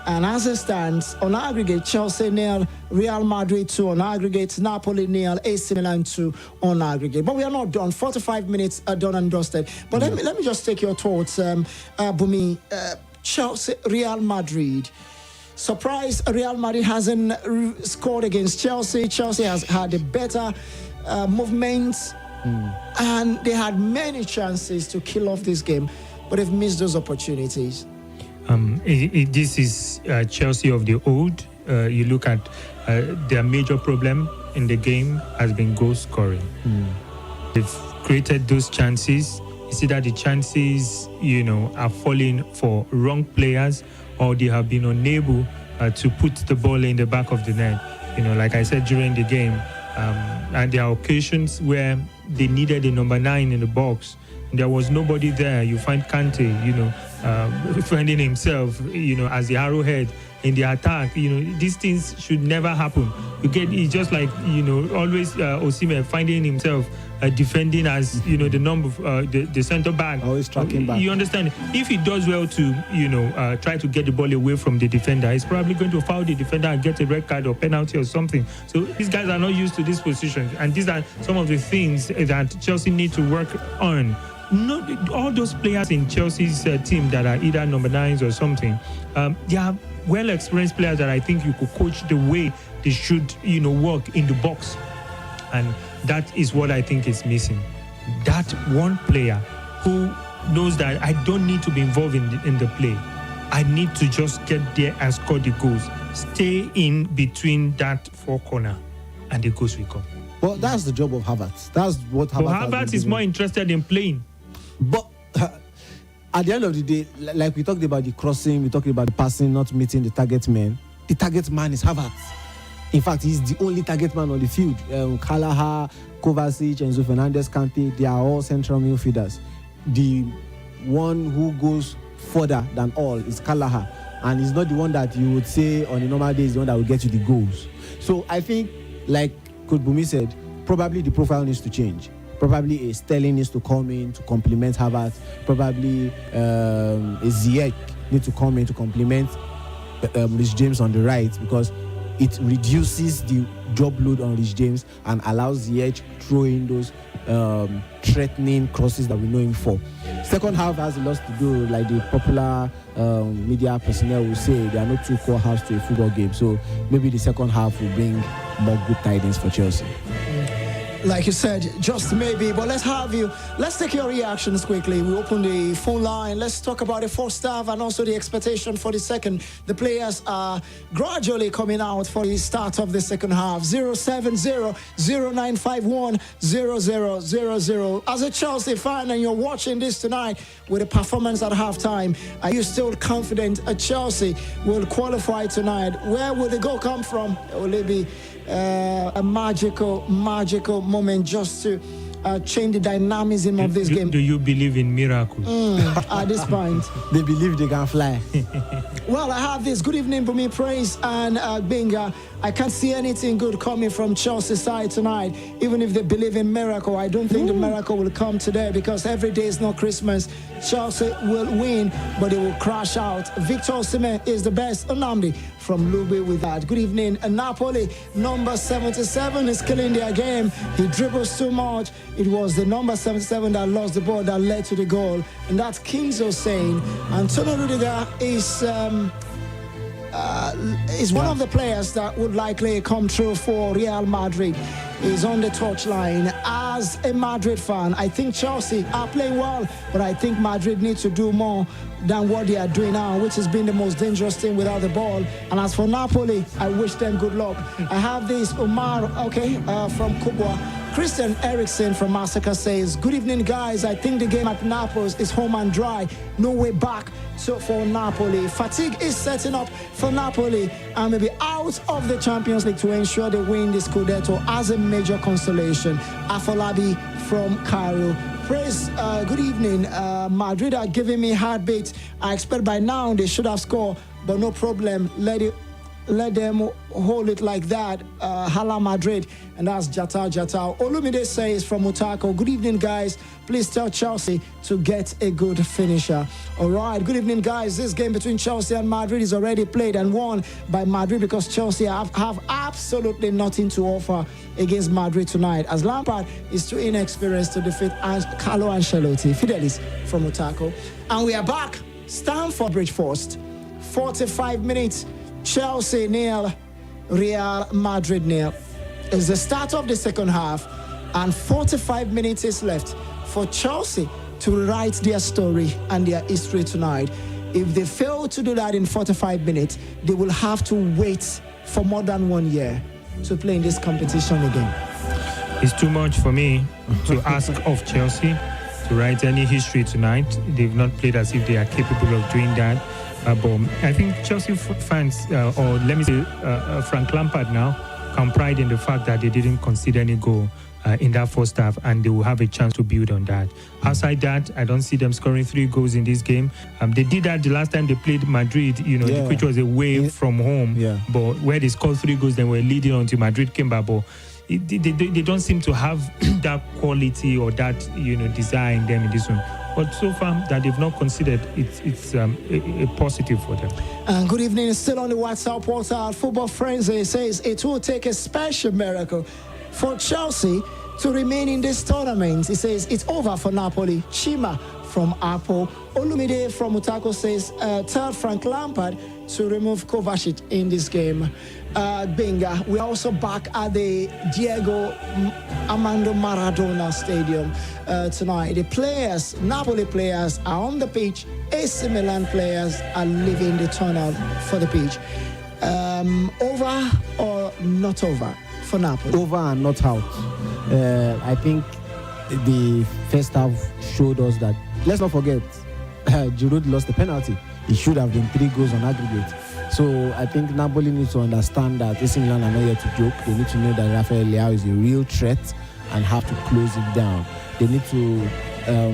And as it stands, on aggregate, Chelsea 0, Real Madrid 2 on aggregate, Napoli 0, AC Milan 2 on aggregate. But we are not done. 45 minutes are done and dusted. But let me just take your thoughts, Bumi. Chelsea, Real Madrid. Surprise, Real Madrid hasn't scored against Chelsea. Chelsea has had a better movement. And they had many chances to kill off this game. But they've missed those opportunities. This is Chelsea of the old. You look at their major problem in the game has been goal scoring. They've created those chances. You see that the chances, are falling for wrong players, or they have been unable to put the ball in the back of the net. Like I said during the game, and there are occasions where they needed a number 9 in the box. There was nobody there. You find Kante, finding himself, as the arrowhead in the attack. These things should never happen. It's just like, always Osimhen finding himself defending as, the number of the centre back. Always tracking back. You understand? If he does well to, try to get the ball away from the defender, he's probably going to foul the defender and get a red card or penalty or something. So these guys are not used to this position. And these are some of the things that Chelsea need to work on. Not all those players in Chelsea's team that are either number 9s or something, they are well-experienced players that I think you could coach the way they should, work in the box. And that is what I think is missing. That one player who knows that I don't need to be involved in the play. I need to just get there and score the goals. Stay in between that four corner, and the goals will come. Well, that's the job of Havertz. That's what Havertz. But Havertz is more interested in playing. But at the end of the day, like we talked about the crossing, we talked about the passing, not meeting the target man. The target man is Havertz. In fact, he's the only target man on the field. Kalaha, Kovacic, Enzo Fernandez, Kante, they are all central midfielders. The one who goes further than all is Kalaha. And he's not the one that you would say on a normal day is the one that will get you the goals. So I think, like Coach Bumi said, probably the profile needs to change. Probably a Sterling needs to come in to complement Havertz. Probably a Ziyech needs to come in to complement Rich James on the right, because it reduces the job load on Rich James and allows Ziyech throw in those threatening crosses that we know him for. Second half has a lot to do, like the popular media personnel will say, there are no two core halves to a football game. So maybe the second half will bring more good tidings for Chelsea. Like you said, just maybe, but let's take your reactions quickly. We open the phone line. Let's talk about the first half and also the expectation for the second. The players are gradually coming out for the start of the second half. 070-0951-0000. As a Chelsea fan and you're watching this tonight with a performance at halftime, are you still confident Chelsea will qualify tonight? Where will the goal come from? Will it be a magical moment just to change the dynamism of this game? Do you believe in miracles? At this point, they believe they can fly. Well, I have this. Good evening, Bumi Praise and Binga. I can't see anything good coming from Chelsea side tonight. Even if they believe in miracle, I don't think the miracle will come today, because every day is not Christmas. Chelsea will win, but they will crash out. Victor Osimhen is the best. Onamdi from Lube with that. Good evening. Napoli, number 77 is killing their game. He dribbles too much. It was the number 77 that lost the ball that led to the goal. And that's Kingzo saying. Antonio Rudiger is one of the players that would likely come through for Real Madrid. He's on the touchline. As a Madrid fan, I think Chelsea are playing well, but I think Madrid needs to do more than what they are doing now, which has been the most dangerous thing without the ball. And as for Napoli, I wish them good luck. I have this Omar, from Kubwa. Christian Eriksson from Massacre says, good evening, guys. I think the game at Naples is home and dry. No way back for Napoli. Fatigue is setting up for Napoli and maybe out of the Champions League to ensure they win the Scudetto as a major consolation. Afolabi from Cairo. Praise, good evening. Madrid are giving me heartbeat. I expect by now they should have scored, but no problem. Let them hold it like that. Hala Madrid, and that's Jata. Olumide says from Mutako, good evening, guys. Please tell Chelsea to get a good finisher. All right, good evening, guys. This game between Chelsea and Madrid is already played and won by Madrid because Chelsea have absolutely nothing to offer against Madrid tonight, as Lampard is too inexperienced to defeat Carlo Ancelotti. Fidelis from Mutako. And we are back. Stamford Bridge first. 45 minutes. Chelsea nil, Real Madrid nil. It's the start of the second half, and 45 minutes is left for Chelsea to write their story and their history tonight. If they fail to do that in 45 minutes, they will have to wait for more than 1 year to play in this competition again. It's too much for me to ask of Chelsea to write any history tonight. They've not played as if they are capable of doing that. But I think Chelsea fans, or let me say Frank Lampard now, can pride in the fact that they didn't concede any goal in that first half, and they will have a chance to build on that. Outside that, I don't see them scoring 3 goals in this game. They did that the last time they played Madrid, which was away from home. Yeah. But where they scored 3 goals, they were leading until Madrid came back. But they don't seem to have that quality or that desire in them in this one. But so far that they've not considered, it's a positive for them. And good evening. Still on the WhatsApp portal, Football Frenzy says it will take a special miracle for Chelsea to remain in this tournament. He says it's over for Napoli. Chima from Apple. Olumide from Utako says tell Frank Lampard to remove Kovacic in this game. Benga, we're also back at the Diego Armando Maradona Stadium tonight. The players, Napoli players, are on the pitch. AC Milan players are leaving the tunnel for the pitch. Over or not over for Napoli? Over and not out. I think the first half showed us that, let's not forget, Giroud lost the penalty. It should have been 3 goals on aggregate. So I think Napoli needs to understand that AC Milan are not here to joke. They need to know that Rafael Leao is a real threat and have to close it down. They need to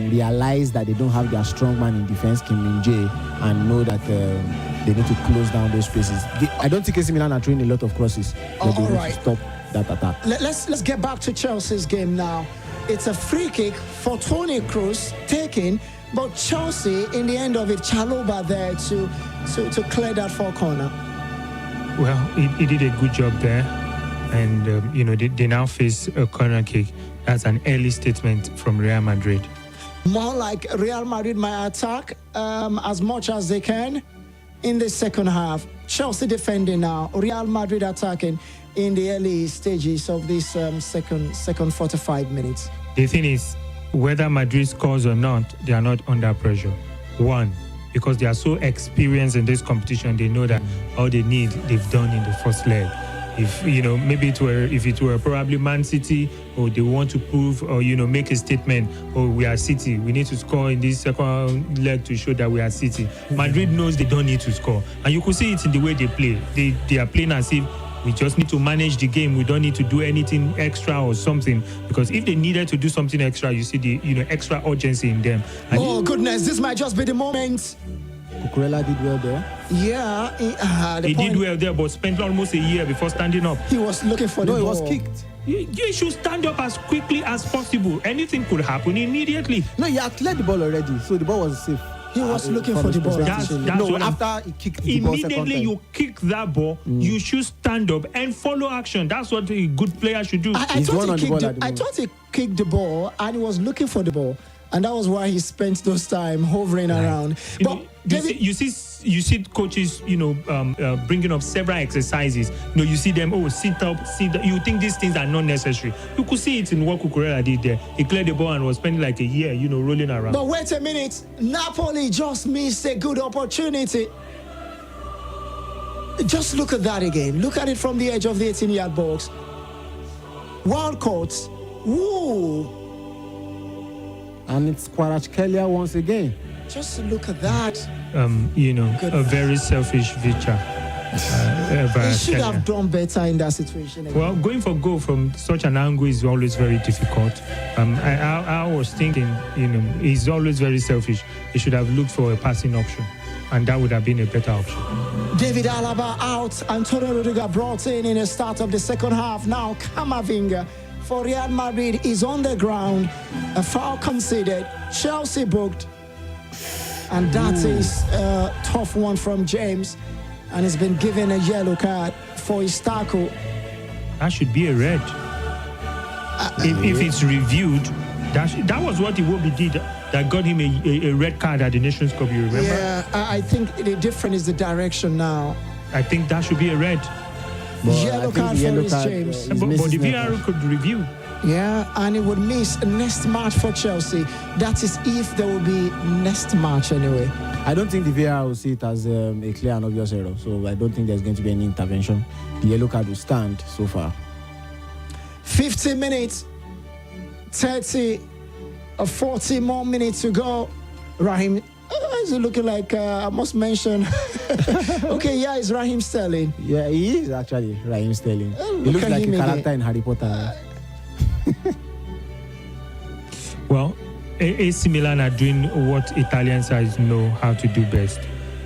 realize that they don't have their strong man in defense, Kim Min-jae, and know that they need to close down those spaces. I don't think AC Milan are throwing a lot of crosses, but they need to stop that attack. Let's get back to Chelsea's game now. It's a free kick for Toni Kroos taken, but Chelsea, in the end of it, Chalobah there to clear that far corner. Well, he did a good job there, and they now face a corner kick. That's an early statement from Real Madrid. More like Real Madrid might attack as much as they can in the second half. Chelsea defending now, Real Madrid attacking in the early stages of this second 45 minutes. The thing is, whether Madrid scores or not, they are not under pressure. One, because they are so experienced in this competition, they know that all they need, they've done in the first leg. If maybe if it were probably Man City, or they want to prove or make a statement, we are City, we need to score in this second leg to show that we are City. Madrid knows they don't need to score, and you could see it in the way they play. They are playing as if we just need to manage the game. We don't need to do anything extra or something, because if they needed to do something extra, you see the extra urgency in them. And Goodness, this might just be the moment. Cucurella did well there. Yeah, he did well there, but spent almost a year before standing up. He was looking for the ball. He was kicked. You should stand up as quickly as possible. Anything could happen immediately. No, he had cleared the ball already, so the ball was safe. He was looking for the ball. After he kicked the ball immediately you kick that ball, you should stand up and follow action. That's what a good player should do. I thought he kicked the ball and he was looking for the ball, and that was why he spent those time hovering around. But you see coaches, bringing up several exercises. You see them, sit up, sit down. You think these things are not necessary. You could see it in what Cucurella did there. He cleared the ball and was spending like a year, rolling around. But wait a minute, Napoli just missed a good opportunity. Just look at that again. Look at it from the edge of the 18-yard box. Wild courts. Woo! And it's Kvaratskhelia once again. Just look at that. A very selfish Vicha. He should have done better in that situation. Again. Well, going for goal from such an angle is always very difficult. I was thinking, he's always very selfish. He should have looked for a passing option, and that would have been a better option. David Alaba out. Antonio Rudiger brought in the start of the second half. Now Camavinga for Real Madrid is on the ground. A foul conceded. Chelsea booked. And that is a tough one from James. And he's been given a yellow card for his tackle. That should be a red. If it's reviewed, that was what Iwobi did that got him a red card at the Nations Cup, you remember? Yeah, I think the difference is the direction now. I think that should be a red. Yellow card for James. But the VAR could review. Yeah, and it would miss next match for Chelsea. That is if there will be next match anyway. I don't think the VAR will see it as a clear and obvious error. So I don't think there's going to be any intervention. The yellow card will stand so far. 50 minutes, 40 more minutes to go. Raheem, is it looking like I must mention Okay, yeah, it's Raheem Sterling. Yeah, he is actually Raheem Sterling. He look looks at like a him character again. in Harry Potter. Well, AC Milan are doing what Italian sides know how to do best,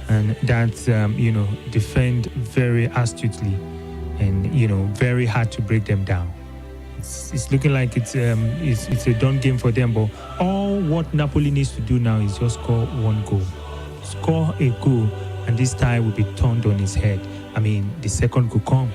and that's defend very astutely, and very hard to break them down. It's looking like it's a done game for them. But all what Napoli needs to do now is just score one goal, score a goal, and this tie will be turned on its head. I mean, the second could come.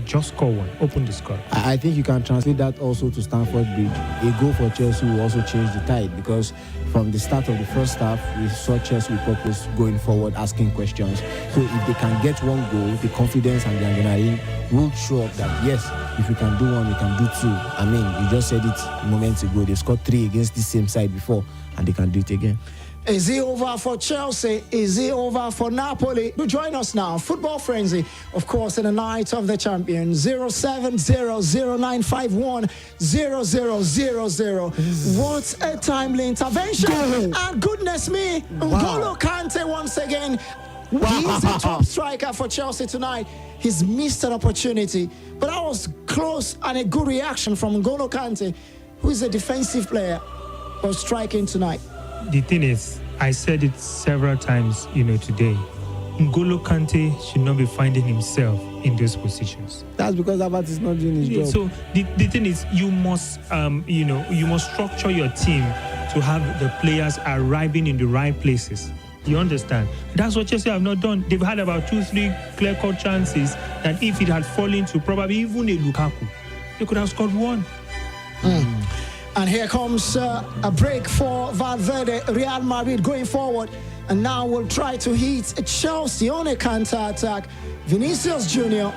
Just score one. Open the score. I think you can translate that also to Stamford Bridge. A goal for Chelsea will also change the tide, because from the start of the first half, we saw Chelsea with purpose going forward, asking questions. So if they can get one goal, the confidence and the adrenaline will show up that, yes, if we can do one, we can do two. I mean, you just said it moments ago. They scored 3 against the same side before, and they can do it again. Is it over for Chelsea? Is it over for Napoli? Do join us now. Football Frenzy, of course, in the night of the champions. 070-0951-0000. What a timely intervention. And goodness me, N'Golo Kante once again. He's the top striker for Chelsea tonight. He's missed an opportunity. But that was close and a good reaction from N'Golo Kante, who is a defensive player, for striking tonight. The thing is, I said it several times, today. N'Golo Kante should not be finding himself in those positions. That's because Havertz is not doing his job. So the thing is, you must structure your team to have the players arriving in the right places. You understand? That's what Chelsea have not done. They've had about 2-3 clear-cut chances that if it had fallen to probably even a Lukaku, they could have scored one. And here comes a break for Valverde. Real Madrid going forward. And now we'll try to hit Chelsea on a counter-attack. Vinicius Jr.,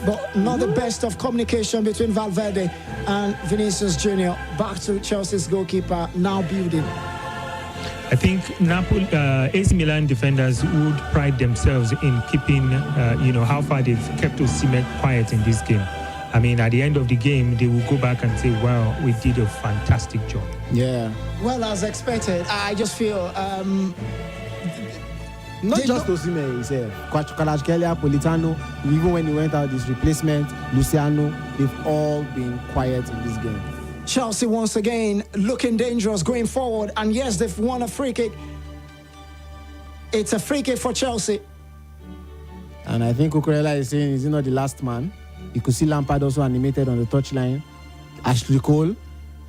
but not the best of communication between Valverde and Vinicius Jr. Back to Chelsea's goalkeeper, now building. I think AC Milan defenders would pride themselves in keeping, how far they've kept Osimhen quiet in this game. I mean, at the end of the game, they will go back and say, wow, we did a fantastic job. Yeah. Well, as expected, I just feel... not just Osimhen himself. Kvaratskhelia, Politano, even when he went out, his replacement, Luciano, they've all been quiet in this game. Chelsea once again looking dangerous going forward. And yes, they've won a free kick. It's a free kick for Chelsea. And I think Cucurella is saying, is he not the last man? You could see Lampard also animated on the touchline. Ashley Cole.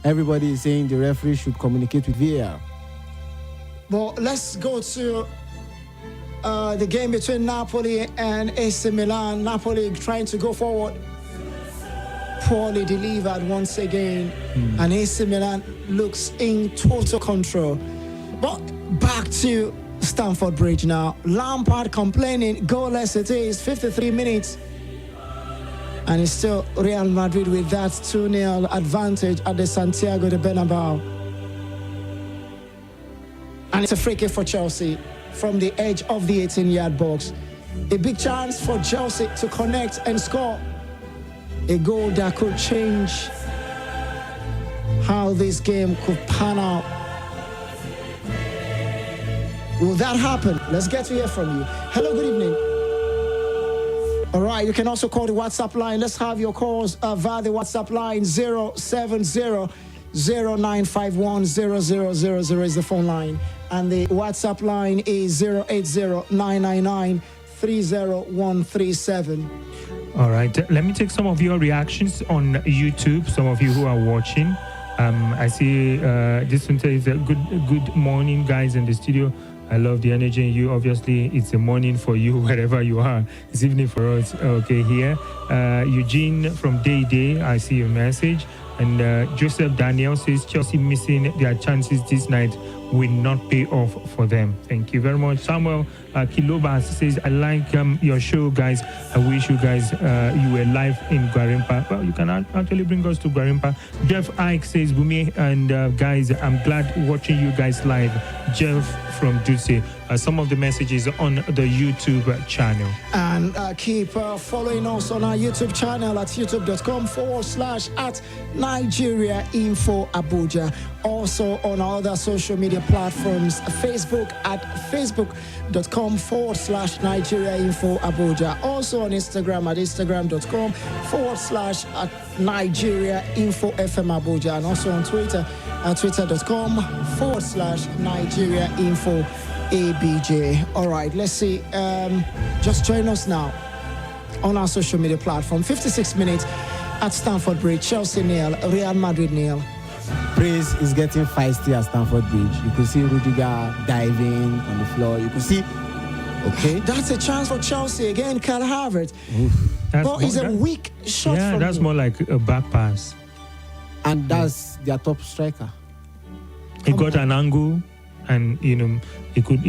Everybody is saying the referee should communicate with VAR. But let's go to the game between Napoli and AC Milan. Napoli trying to go forward. Poorly delivered once again. And AC Milan looks in total control. But back to Stamford Bridge now. Lampard complaining, goalless it is, 53 minutes. And it's still Real Madrid with that 2-0 advantage at the Santiago de Bernabeu. And it's a free kick for Chelsea from the edge of the 18-yard box. A big chance for Chelsea to connect and score. A goal that could change how this game could pan out. Will that happen? Let's get to hear from you. Hello, good evening. All right, you can also call the WhatsApp line. Let's have your calls via the WhatsApp line. 070-0951-0000 is the phone line. And the WhatsApp line is 080-999-30137. All right, let me take some of your reactions on YouTube, some of you who are watching. I see this one says, good morning, guys in the studio. I love the energy in you. Obviously, it's a morning for you wherever you are. It's evening for us. Okay, here. Eugene from Day, I see your message. And Joseph Daniel says, Chelsea missing their chances this night will not pay off for them. Thank you very much. Samuel Kiloba says, I like your show, guys. I wish you guys you were live in Gwarimpa. Well, you can actually bring us to Gwarimpa. Jeff Ike says, Bumi and guys, I'm glad watching you guys live. Jeff from Dutse. Some of the messages on the YouTube channel. And keep following us on our YouTube channel at youtube.com/@Nigeria Info Abuja. Also on our other social media platforms, Facebook at facebook.com twitter.com/Nigeria Info Abuja. Also on Instagram at instagram.com/Nigeria Info FM Abuja. And also on Twitter at twitter.com/Nigeria Info ABJ. All right, let's see. Just join us now on our social media platform. 56 minutes at Stamford Bridge. Chelsea nil, Real Madrid nil. Praise is getting feisty at Stamford Bridge. You could see Rudiger diving on the floor. You could see, okay. That's a chance for Chelsea again, Kyle Havertz. But it's a weak shot from that's him. more like a back pass. And that's their top striker. He got an angle, and he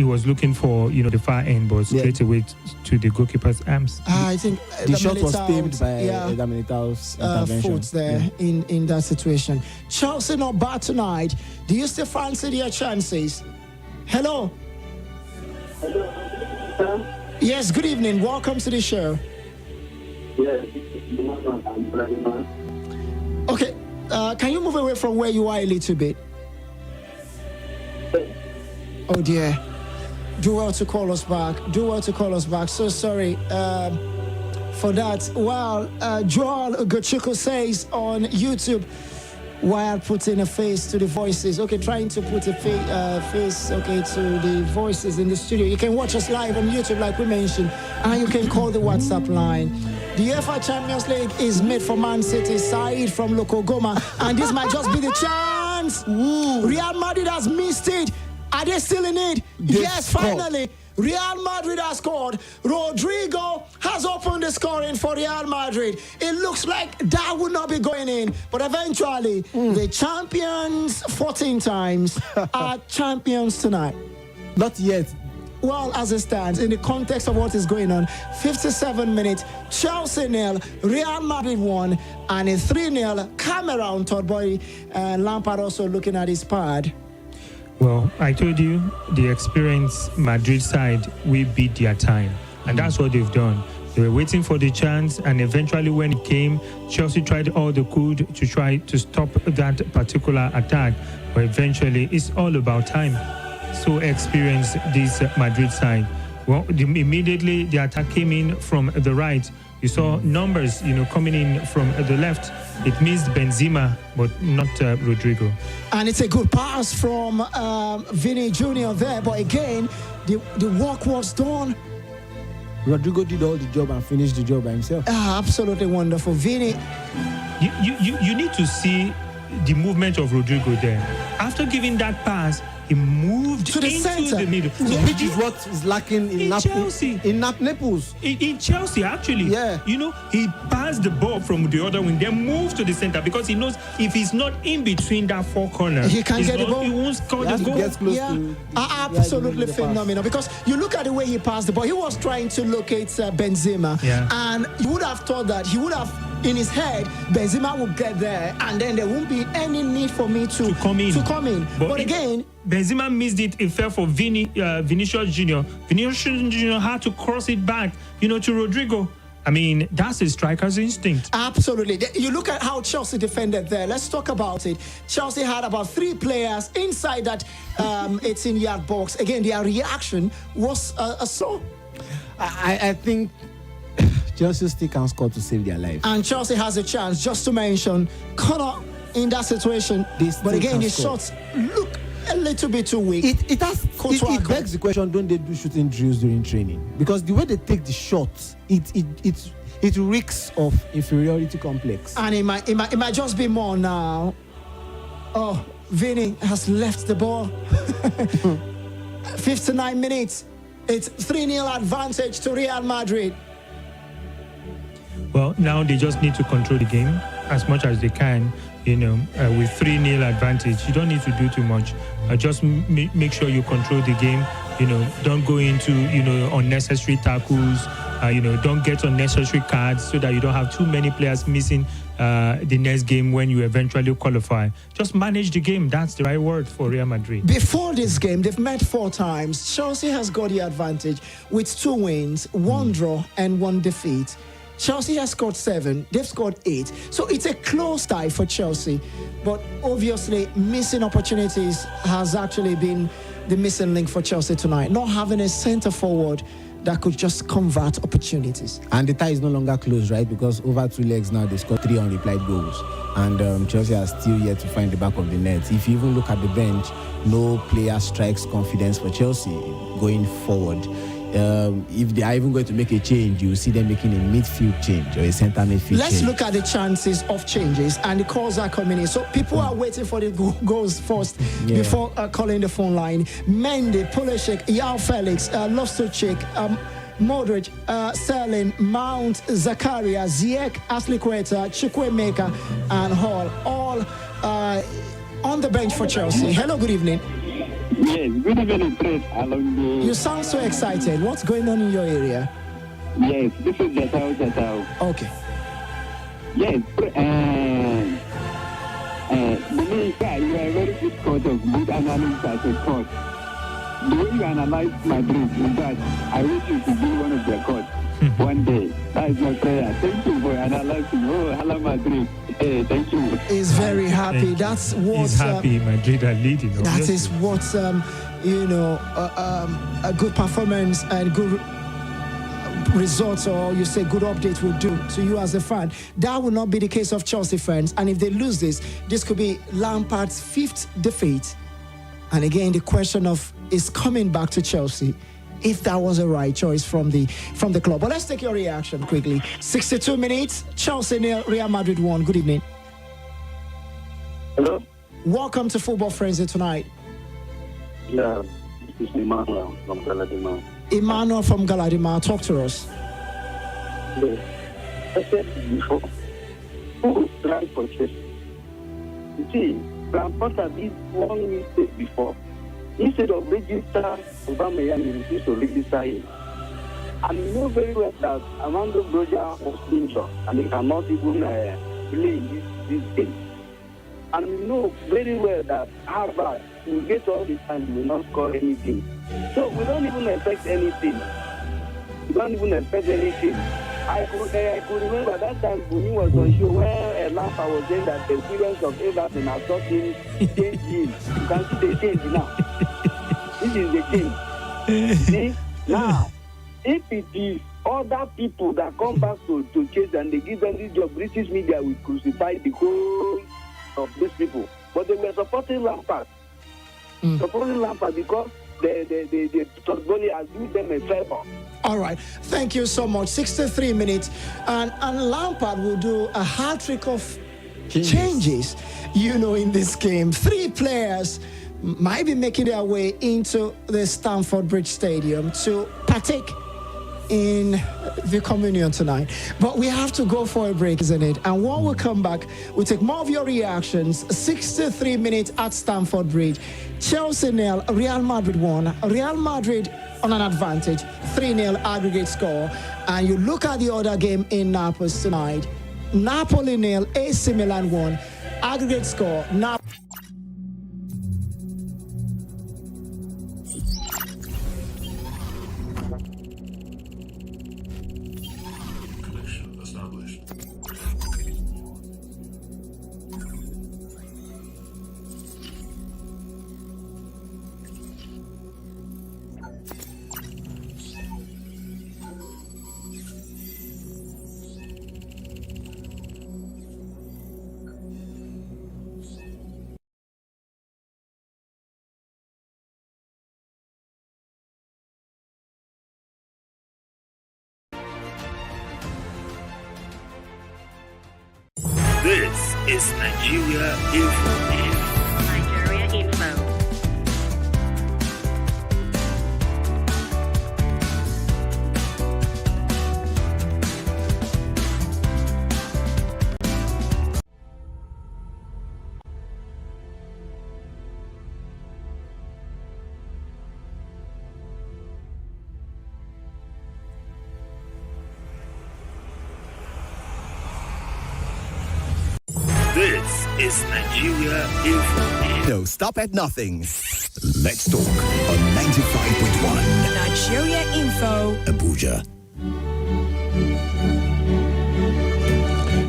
was looking for the far end, but straight away to the goalkeeper's arms. I think the shot was tamed by Militao's intervention. Foot there in that situation. Chelsea not bad tonight. Do you still fancy their chances? Hello. Yes, good evening. Welcome to the show. Okay, can you move away from where you are a little bit? Oh dear. Do well to call us back. So sorry for that. Well, Joel Ugochukwu says on YouTube, while putting a face to the voices. Okay, trying to put a face, to the voices in the studio. You can watch us live on YouTube, like we mentioned, and you can call the WhatsApp line. The UEFA Champions League is made for Man City. Saeed from Lokogoma, and this might just be the chance. Real Madrid has missed it. Are they still in it? Yes, finally. Real Madrid has scored. Rodrigo has opened the scoring for Real Madrid. It looks like that would not be going in. But eventually, the champions 14 times are champions tonight. Not yet. Well, as it stands, in the context of what is going on, 57 minutes, Chelsea nil, Real Madrid 1, and a 3-0 Cameroon third boy. Lampard also looking at his pad. Well, I told you, the experienced Madrid side will beat their time. And that's what they've done. They were waiting for the chance, and eventually when it came, Chelsea tried all they could to try to stop that particular attack. But eventually, it's all about time. So experienced, this Madrid side. Well, immediately the attack came in from the right. You saw numbers, coming in from the left. It missed Benzema, but not Rodrigo. And it's a good pass from Vinny Jr. there. But again, the work was done. Rodrigo did all the job and finished the job by himself. Absolutely wonderful. Vinny. You need to see the movement of Rodrigo there. After giving that pass, he moved to the center. The middle. Which is what is lacking in Chelsea. In Naples. In Chelsea, actually. Yeah. He passed the ball from the other wing, then moved to the center because he knows if he's not in between that four corners, he can't get the ball. He won't score the goal. Absolutely phenomenal. Because you look at the way he passed the ball, he was trying to locate Benzema. Yeah. And you would have thought that he would have, in his head, Benzema would get there, and then there won't be any need for me to come in. But again, Benzema missed it. It fell for Vinicius Junior. Vinicius Junior had to cross it back, to Rodrigo. I mean, that's a striker's instinct. Absolutely. You look at how Chelsea defended there. Let's talk about it. Chelsea had about 3 players inside that 18-yard box. Again, their reaction was slow. I think Chelsea still can score to save their life. And Chelsea has a chance, just to mention, Connor in that situation. But again, the shots look a little bit too weak. It begs the question, don't they do shooting drills during training? Because the way they take the shots, it reeks of inferiority complex. And it might just be more now. Oh, Vinny has left the ball. 59 minutes. It's 3-0 advantage to Real Madrid. Well, now they just need to control the game as much as they can. With 3-0 advantage, you don't need to do too much. Just make sure you control the game. Don't go into unnecessary tackles. Don't get unnecessary cards so that you don't have too many players missing the next game when you eventually qualify. Just manage the game. That's the right word for Real Madrid. Before this game, they've met 4 times. Chelsea has got the advantage with 2 wins, 1 draw, and 1 defeat. Chelsea has scored 7. They've scored 8. So it's a close tie for Chelsea. But obviously, missing opportunities has actually been the missing link for Chelsea tonight. Not having a centre forward that could just convert opportunities. And the tie is no longer close, right? Because over 2 legs now, they scored 3 unreplied goals. And Chelsea are still yet to find the back of the net. If you even look at the bench, no player strikes confidence for Chelsea going forward. If they are even going to make a change, you will see them making a midfield change or a centre midfield Let's change. look at the chances of changes, and the calls are coming in. So people are waiting for the goals first before calling the phone line. Mendy, Pulisic, João Felix, Loftus-Cheek, Modric, Sterling, Mount, Zakaria, Ziyech, Aspilicueta, Chukwuemeka, and Hall, all on the bench for Chelsea. Hello, good evening. Yes, good evening, Chris. You sound so excited. What's going on in your area? Yes, this is Jatao. Okay. Yes, Dominica, you are a very good coach of good analysis as a coach. The way you analyze Madrid, in fact, I wish you could be one of their coach one day. That is my prayer. Thank you for analyzing. Oh, hello, Madrid. Hey, thank you. He's very happy. That's what. He's happy. Madrid are leading. That is what a good performance and good results, or you say good update, will do to you as a fan. That will not be the case of Chelsea fans. And if they lose this could be Lampard's 5th defeat. And again, the question of is coming back to Chelsea, if that was a right choice from the club. But let's take your reaction quickly. 62 minutes, Chelsea 0, Real Madrid 1. Good evening. Hello. Welcome to Football Frenzy tonight. Yeah, this is Emmanuel from Galadima. Emmanuel from Galadima, talk to us. Yes. I said before, who will try for Chelsea? You see, Lampard did one mistake before. Instead of register Aubameyang, he refused to register him. And you know very well that Armando Broja was injured and he cannot even play this game. And you know very well that Harvard will get all this time, will not score anything. So we don't even expect anything. I could remember that time Bumi was on show where Lampard was saying that the experience of Everton has taught him change him. You can see the change now. This is the change. See? Now, if it is other people that come back to chase and they give them this job, British media will crucify the whole of these people. But they were supporting Lampard. Supporting Lampard because the Tosboni has given them a favor. All right. Thank you so much. 63 minutes. And Lampard will do a hat-trick of changes, in this game. 3 players might be making their way into the Stamford Bridge Stadium to partake in the communion tonight. But we have to go for a break, isn't it? And when we come back, we'll take more of your reactions. 63 minutes at Stamford Bridge. Chelsea 0, Real Madrid 1. Real Madrid on an advantage, 3-0 aggregate score. And you look at the other game in Naples tonight. Napoli 0, AC Milan 1. Aggregate score, This is Nigeria Info. Nigeria Info. This is Nigeria Info. No, stop at nothing. Let's talk on 95.1. Nigeria Info. Abuja.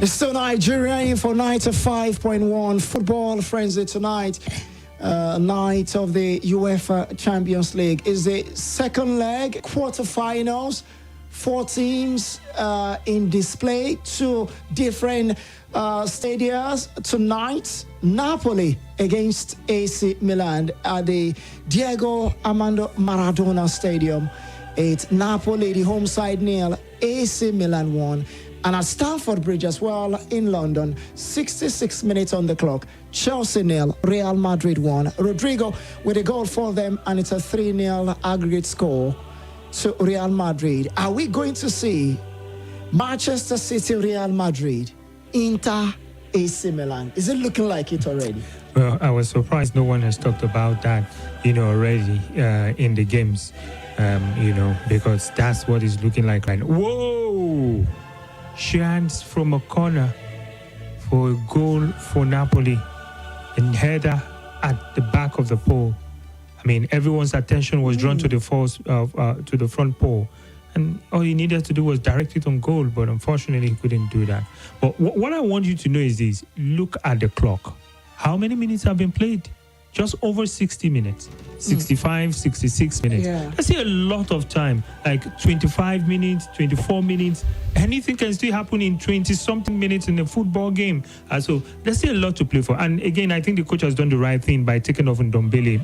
It's still Nigeria Info 95.1 Football Frenzy tonight. night of the UEFA Champions League. Is the second leg, quarterfinals. 4 teams in display, 2 different stadiums tonight. Napoli against AC Milan at the Diego Armando Maradona Stadium. It's Napoli, the home side, 0, AC Milan 1. And at Stamford Bridge as well in London, 66 minutes on the clock. Chelsea 0, Real Madrid 1. Rodrigo with a goal for them, and it's a 3-0 aggregate score to Real Madrid. Are we going to see Manchester City, Real Madrid, Inter, AC Milan? Is it looking like it already? Well, I was surprised no one has talked about that, already in the games, because that's what it's looking like right now. Whoa! Chance from a corner for a goal for Napoli, and header at the back of the pole. I mean, everyone's attention was drawn to the front pole, and all he needed to do was direct it on goal. But unfortunately, he couldn't do that. But what I want you to know is this: look at the clock. How many minutes have been played? Just over 60 minutes, 65, 66 minutes. Yeah. That's a lot of time, like 25 minutes, 24 minutes. Anything can still happen in 20-something minutes in a football game. So there's still a lot to play for. And again, I think the coach has done the right thing by taking off Ndombele,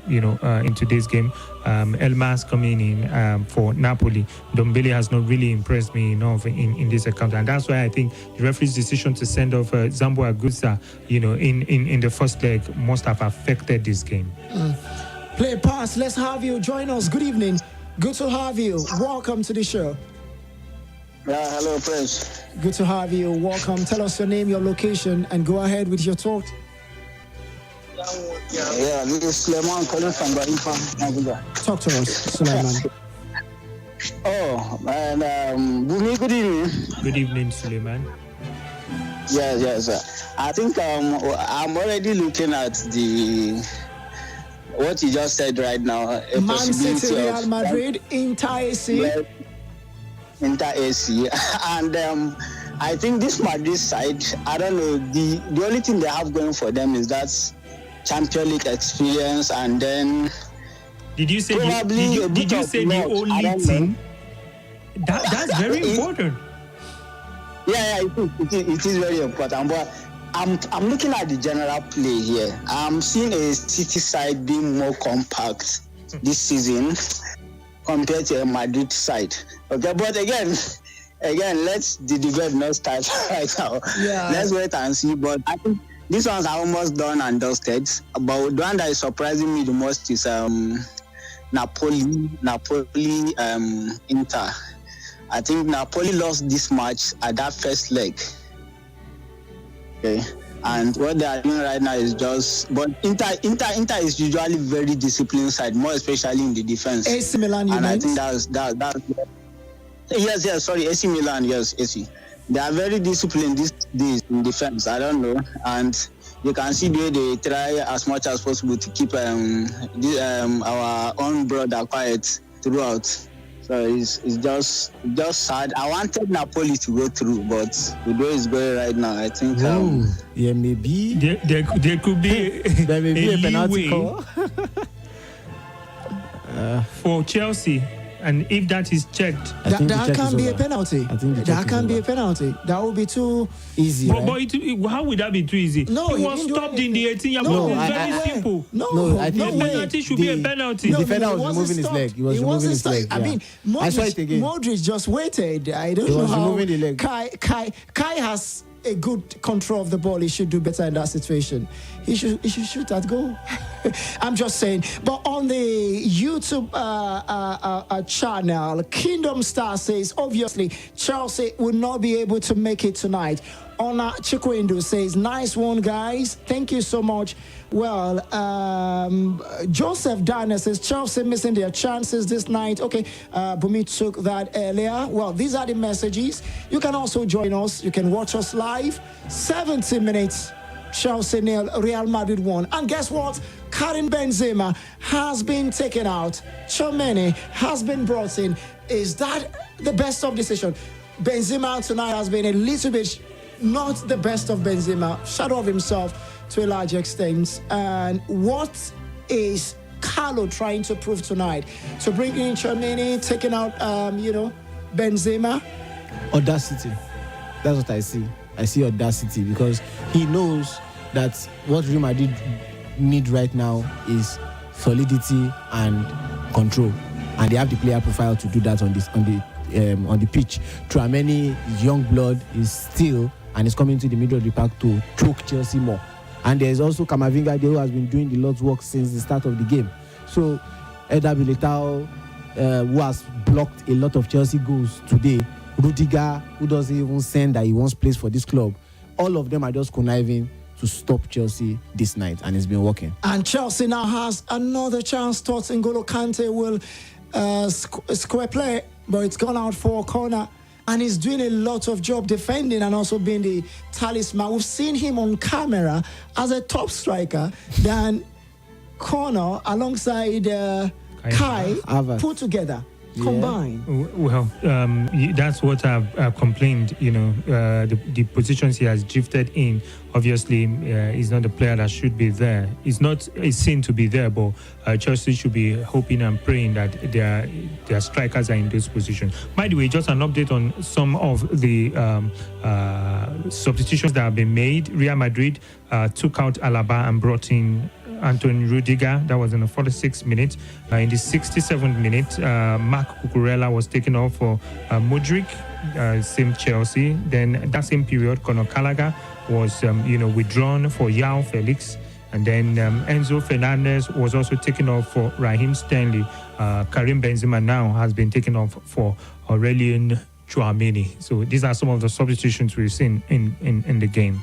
in today's game. Elmas coming in for Napoli. Ndombele has not really impressed me enough in this account. And that's why I think the referee's decision to send off Zambo Agusa, in the first leg must have affected this game. Play pass, let's have you join us. Good evening. Good to have you. Welcome to the show. Yeah, hello, Prince. Good to have you. Welcome. Tell us your name, your location, and go ahead with your thought. Yeah, this is Suleiman calling from Abuja. Talk to us, Suleiman. Oh, and Bumi, good evening. Good evening, Suleiman. Yes. I think I'm already looking at what you just said right now. Man City, Real Madrid, Inter AC. Inter AC. And I think this Madrid side, I don't know, the only thing they have going for them is that Champions League experience, and then did you say the only thing? That's very important. Yeah, it is very important. But I'm looking at the general play here. I'm seeing a City side being more compact this season compared to a Madrid side. Okay, but again, let's the debate not start right now. Yeah. Let's wait and see. But I think these ones are almost done and dusted. But the one that is surprising me the most is Napoli, Inter. I think Napoli lost this match at that first leg. Okay. And what they are doing right now is just, but Inter is usually very disciplined side, more especially in the defense. AC Milan, and I think that's yes, sorry, AC Milan, yes, AC. They are very disciplined these days in defense. I don't know, and you can see the way they try as much as possible to keep our own brother quiet throughout. So it's just sad. I wanted Napoli to go through, but the way it's going right now, I think yeah, maybe there could be there may be a penalty call for Chelsea. And if that is checked, that can be a penalty. That can be a penalty. That would be too easy. But how would that be too easy? No, he was stopped in the 18-yard box. It's very simple. No, I think penalty should be a penalty. The defender was removing his leg. He was removing his leg. I mean, Modric just waited. I don't know how. Removing the leg. Kai has a good control of the ball. He should do better in that situation. He should shoot that goal. I'm just saying. But on the YouTube channel, Kingdom Star says, obviously, Chelsea will not be able to make it tonight. Ona Chikwendo says, nice one, guys. Thank you so much. Well, Joseph Dana says, Chelsea missing their chances this night. Okay, Bumi took that earlier. Well, these are the messages. You can also join us. You can watch us live. 70 minutes. Chelsea 0, Real Madrid 1. And guess what? Karim Benzema has been taken out. Chomeni has been brought in. Is that the best of decision? Benzema tonight has been a little bit not the best of Benzema. Shadow of himself to a large extent. And what is Carlo trying to prove tonight? So bringing in Tchouaméni, taking out, Benzema. Audacity. That's what I see. I see audacity because he knows that what Real Madrid need right now is solidity and control, and they have the player profile to do that on the pitch. Tchouaméni, young blood, is still and is coming to the middle of the park to choke Chelsea more. And there is also Camavinga who has been doing the Lord's work since the start of the game. So Eder Militao, who has blocked a lot of Chelsea goals today, Rudiger, who doesn't even send that he wants plays for this club, all of them are just conniving to stop Chelsea this night, and it's been working. And Chelsea now has another chance. Thoughts N'Golo Kante will square play, but it's gone out for a corner. And he's doing a lot of job defending and also being the talisman. We've seen him on camera as a top striker than Connor alongside Kai put together. Combined. Well, that's what I've complained. The positions he has drifted in, obviously, is not the player that should be there. It's not a sin to be there, but Chelsea should be hoping and praying that their strikers are in those positions. By the way, just an update on some of the substitutions that have been made. Real Madrid took out Alaba and brought in Antonio Rudiger. That was in the 46th minute. In the 67th minute, Marc Cucurella was taken off for Mudryk, same Chelsea. Then that same period, Conor Gallagher was withdrawn for João Felix. And then Enzo Fernandez was also taken off for Raheem Sterling. Karim Benzema now has been taken off for Aurelien Tchouaméni. So these are some of the substitutions we've seen in the game.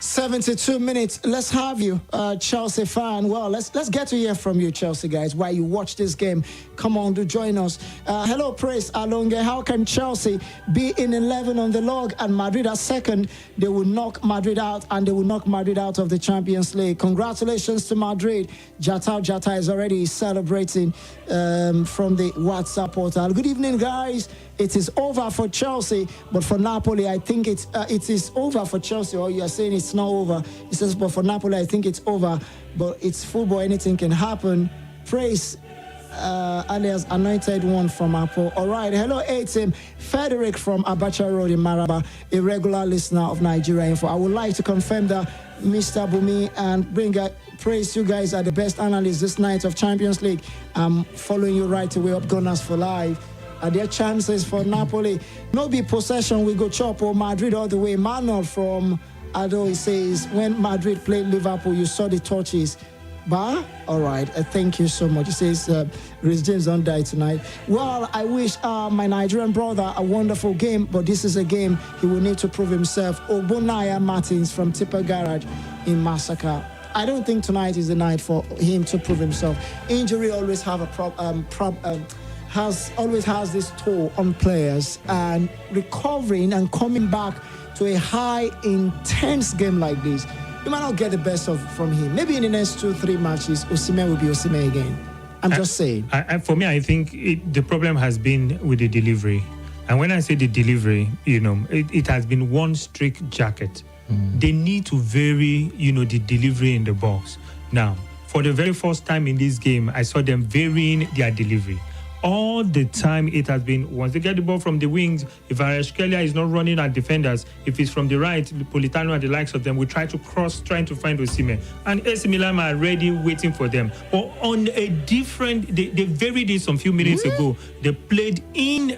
72 minutes. Let's have you, Chelsea fan. Well, let's get to hear from you, Chelsea guys, while you watch this game. Come on, do join us. Hello, Praise Alonge. How can Chelsea be in 11 on the log and Madrid are second? They will knock Madrid out, and they will knock Madrid out of the Champions League. Congratulations to Madrid. Jata is already celebrating from the WhatsApp portal. Good evening, guys. It is over for Chelsea, but for Napoli, I think it is over for Chelsea. Or you are saying it's not over. He says, but for Napoli, I think it's over. But it's football; anything can happen. Praise alias Anointed One from Apple. All right, hello, A-Team. Frederick from Abacha Road in Maraba, a regular listener of Nigeria Info. I would like to confirm that Mr. Bumi and Praise, you guys are the best analysts this night of Champions League. I'm following you right away up, Gunners for life. Are there chances for Napoli? No be possession, we go chop or Madrid all the way. Manuel from Ado, he says, when Madrid played Liverpool, you saw the touches. Bah? All right, thank you so much. He says, Rhys James don't die tonight. Well, I wish my Nigerian brother a wonderful game, but this is a game he will need to prove himself. Obonaya Martins from Tipper Garage in Massacre. I don't think tonight is the night for him to prove himself. Injury always have a always has this toll on players, and recovering and coming back to a high, intense game like this, you might not get the best from him. Maybe in the next 2-3 matches, Osimhen will be Osimhen again. I'm just saying. For me, I think the problem has been with the delivery. And when I say the delivery, it has been one strict jacket. They need to vary, the delivery in the box. Now, for the very first time in this game, I saw them varying their delivery. All the time it has been, once they get the ball from the wings, if Kvaratskhelia is not running at defenders, if it's from the right, Politano and the likes of them, we try to cross, trying to find Osimhen. And AC Milan are ready, waiting for them. But on a different, they varied it some few minutes ago. They played in,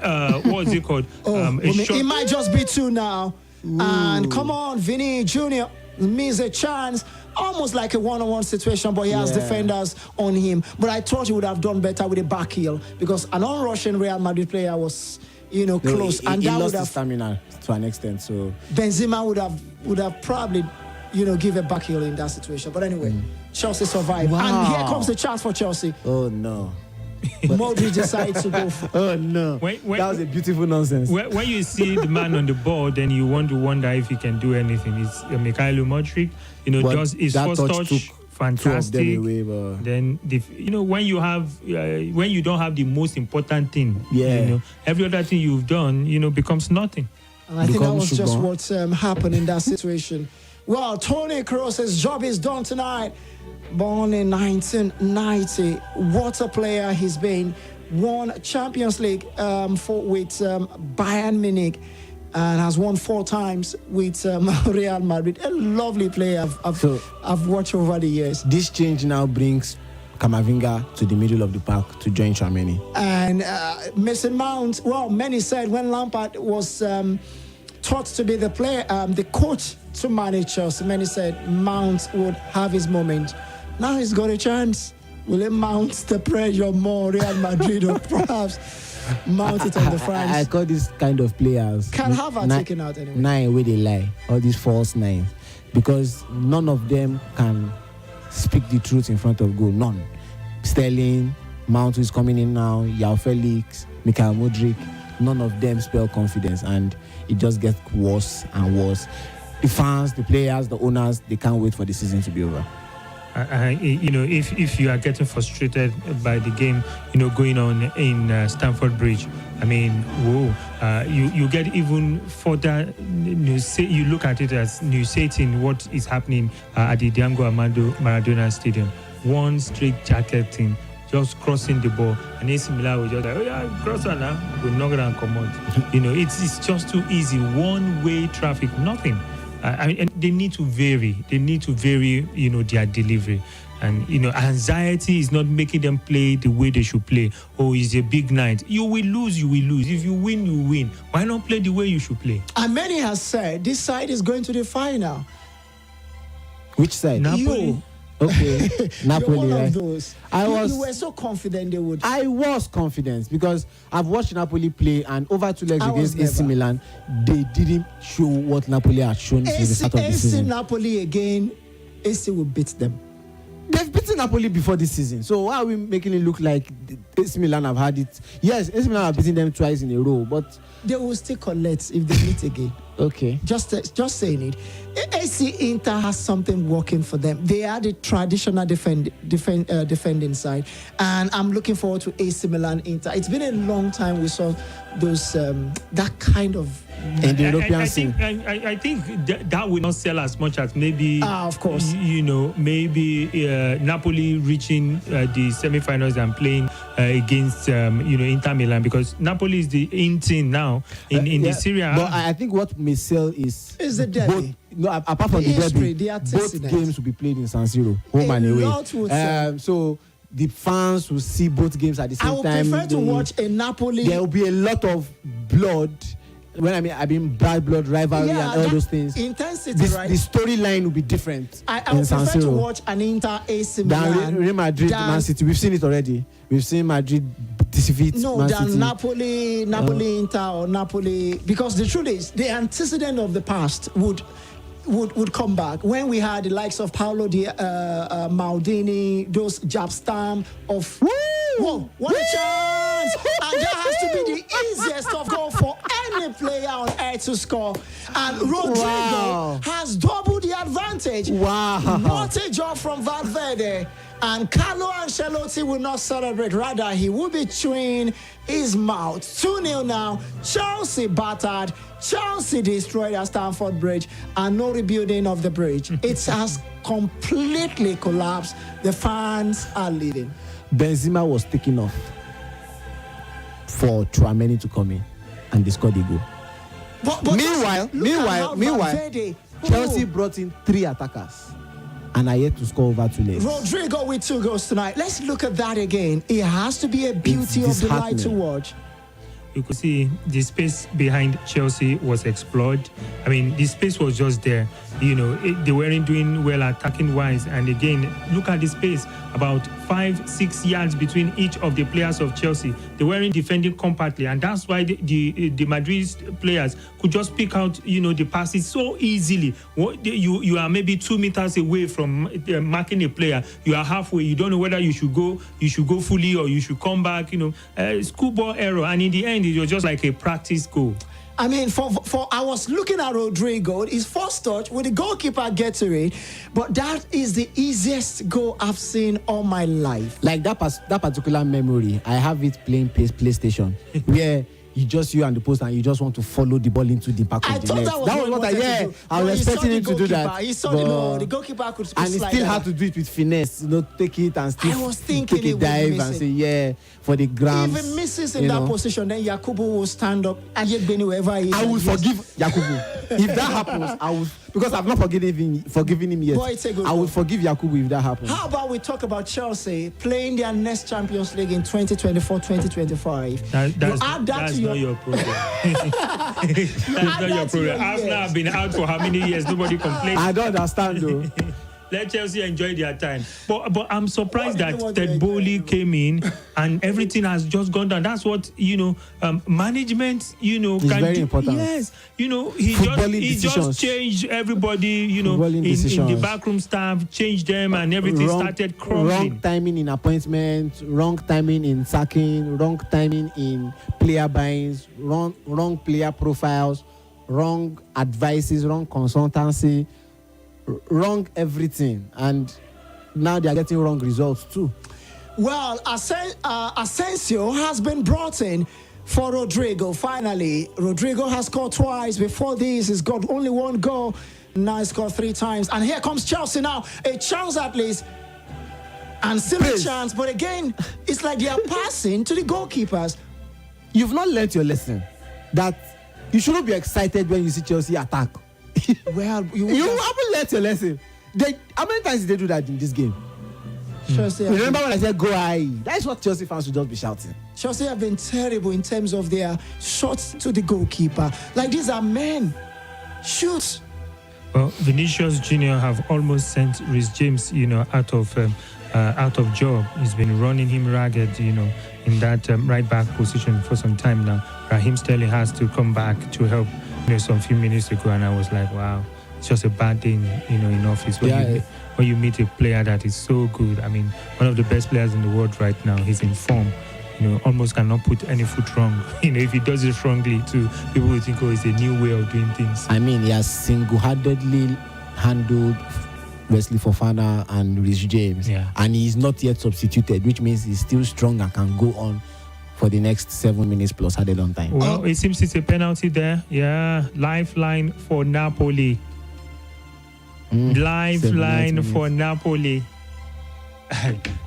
what is it called? It might just be two now. And come on, Vinny Jr. means a chance. Almost like a one-on-one situation, but he has defenders on him. But I thought he would have done better with a back heel, because an on-rushing Real Madrid player was, close. He lost his stamina to an extent. So Benzema would have probably, give a back heel in that situation. But anyway, Chelsea survived. Wow. And here comes the chance for Chelsea. Oh, no. Modric decides to go for. Oh, no. That was a beautiful nonsense. When you see the man on the ball, then you want to wonder if he can do anything. It's Mikhailo Modric. Does his first touch fantastic. Away, then when you don't have the most important thing, every other thing you've done, becomes nothing. And I think that was just what happened in that situation. Well, Toni Kroos's job is done tonight. born in 1990. What a player he's been. Won Champions League with Bayern Munich and has won 4 times with Real Madrid. A lovely player I've watched over the years. This change now brings Camavinga to the middle of the park to join Tchouaméni. And Mason Mount, well, many said when Lampard was thought to be the coach to manage Chelsea, many said Mount would have his moment. Now he's got a chance. Will he mount the pressure more, Real Madrid, or perhaps mount it on the France? I call this kind of players. Can have her taken out anyway. 9 where they lie, all these false 9, because none of them can speak the truth in front of goal. None. Sterling, Mount who is coming in now, João Felix, Mikhail Mudryk, none of them spell confidence, and it just gets worse and worse. The fans, the players, the owners, they can't wait for the season to be over. If you are getting frustrated by the game, going on in Stamford Bridge, I mean, whoa, you get even further. You look at it as nuisance what is happening at the Diego Armando Maradona Stadium. One straight jacket thing, just crossing the ball, and AC Milan will just like, oh yeah, cross her now, we'll knock it and come out. It's just too easy. One-way traffic, nothing. And they need to vary. They need to vary, their delivery. And, anxiety is not making them play the way they should play. Oh, it's a big night. You will lose, you will lose. If you win, you win. Why not play the way you should play? And many have said this side is going to the final. Which side? Napoli. You. Okay, Napoli. You're one right? of those. You were so confident they would. I was confident because I've watched Napoli play, and over 2 legs against AC Milan, they didn't show what Napoli had shown since the start of the season. Napoli again, AC will beat them. They've beaten Napoli before this season, so why are we making it look like AC Milan have had it? Yes, AC Milan have beaten them twice in a row, but they will still collect if they meet again. Okay. Just saying it. AC Inter has something working for them. They are the traditional defending side, and I'm looking forward to AC Milan Inter. It's been a long time we saw those that kind of. In the European scene. I think that will not sell as much as maybe. Of course. Maybe Napoli reaching the semi-finals and playing against Inter Milan, because Napoli is the in team now in the Serie A. But I think what may sell is the derby. Apart from the derby, both games will be played in San Siro, home and away. So the fans will see both games at the same time. I would prefer to watch a Napoli. There will be a lot of blood. When I mean bad blood rivalry and all those things. Intensity, right? The storyline will be different. I would prefer to watch an Inter AC Milan. Real Madrid, Man City. We've seen it already. We've seen Madrid defeat Man City. Napoli Inter or Napoli. Because the truth is, the antecedent of the past would come back when we had the likes of Paolo Maldini, those Jabstam of. Whoa, what a chance! And that has to be the easiest of goal for any player on earth to score. And Rodrigo has doubled the advantage. Wow! What a job from Valverde. And Carlo Ancelotti will not celebrate. Rather, he will be chewing his mouth. 2-0 now. Chelsea battered. Chelsea destroyed at Stamford Bridge. And no rebuilding of the bridge. It has completely collapsed. The fans are leaving. Benzema was taken off for Tchouaméni to come in, and they scored a goal. Meanwhile, Chelsea brought in 3 attackers and are yet to score over 2 legs. Rodrigo with 2 goals tonight. Let's look at that again. It has to be a beauty of delight to watch. You could see the space behind Chelsea was explored. I mean, the space was just there. They weren't doing well attacking wise. And again, look at the space, about 5-6 yards between each of the players of Chelsea. They weren't defending compactly, and that's why the Madrid players could just pick out, the passes so easily. You are maybe 2 meters away from marking a player. You are halfway. You don't know whether you should go fully or you should come back. Schoolboy error, and in the end, it was just like a practice goal. I mean, I was looking at Rodrigo, his first touch, with the goalkeeper get to it, but that is the easiest goal I've seen all my life. Like that particular memory, I have it playing PlayStation, where you and the post, and you just want to follow the ball into the back of the net. That was what I was expecting him to do that. He saw the goalkeeper could and he still had to do it with finesse, take it and still take a dive and say, for the grams. If he misses in that position, then Yakubu will stand up and yet be whoever he is. I will forgive Yakubu. If that happens, I will, because I've not forgiven him yet. I will forgive Yakubu if that happens. How about we talk about Chelsea playing their next Champions League in 2024-2025? That's not your problem. That's not your problem. Arsenal have been out for how many years? Nobody complains. I don't understand though. Let Chelsea enjoy their time. But I'm surprised that Ted Bowley came in and everything has just gone down. That's what, management, can very do. important. Yes. He just changed everybody, in the backroom staff, changed them and everything started crumbling. Wrong timing in appointments, wrong timing in sacking, wrong timing in player buyings, wrong player profiles, wrong advices, wrong consultancy, wrong everything, and now they are getting wrong results too. Well, Asensio has been brought in for Rodrigo. Finally, Rodrigo has scored twice. Before this, he's got only one goal. Now he scored 3 times. And here comes Chelsea now. A chance at least. And still a chance. But again, it's like they are passing to the goalkeepers. You've not learnt your lesson. That you shouldn't be excited when you see Chelsea attack. Well, you haven't learnt your lesson. How many times did they do that in this game? Chelsea. Remember when I said go high? That's what Chelsea fans should just be shouting. Chelsea have been terrible in terms of their shots to the goalkeeper. Like, these are men. Shoot. Well, Vinicius Jr. have almost sent Reece James, out of job. He's been running him ragged, in that right back position for some time now. Raheem Sterling has to come back to help, some few minutes ago, and I was like, wow, it's just a bad day, in office when you meet a player that is so good. I mean, one of the best players in the world right now. He's in form. Almost cannot put any foot wrong. If he does it wrongly, too, people will think, it's a new way of doing things. I mean, he has single-handedly handled Wesley Fofana and Reece James, and he's not yet substituted, which means he's still strong and can go on for the next 7 minutes plus added on time. Well, it seems it's a penalty there. Yeah, lifeline for Napoli. Lifeline for Napoli.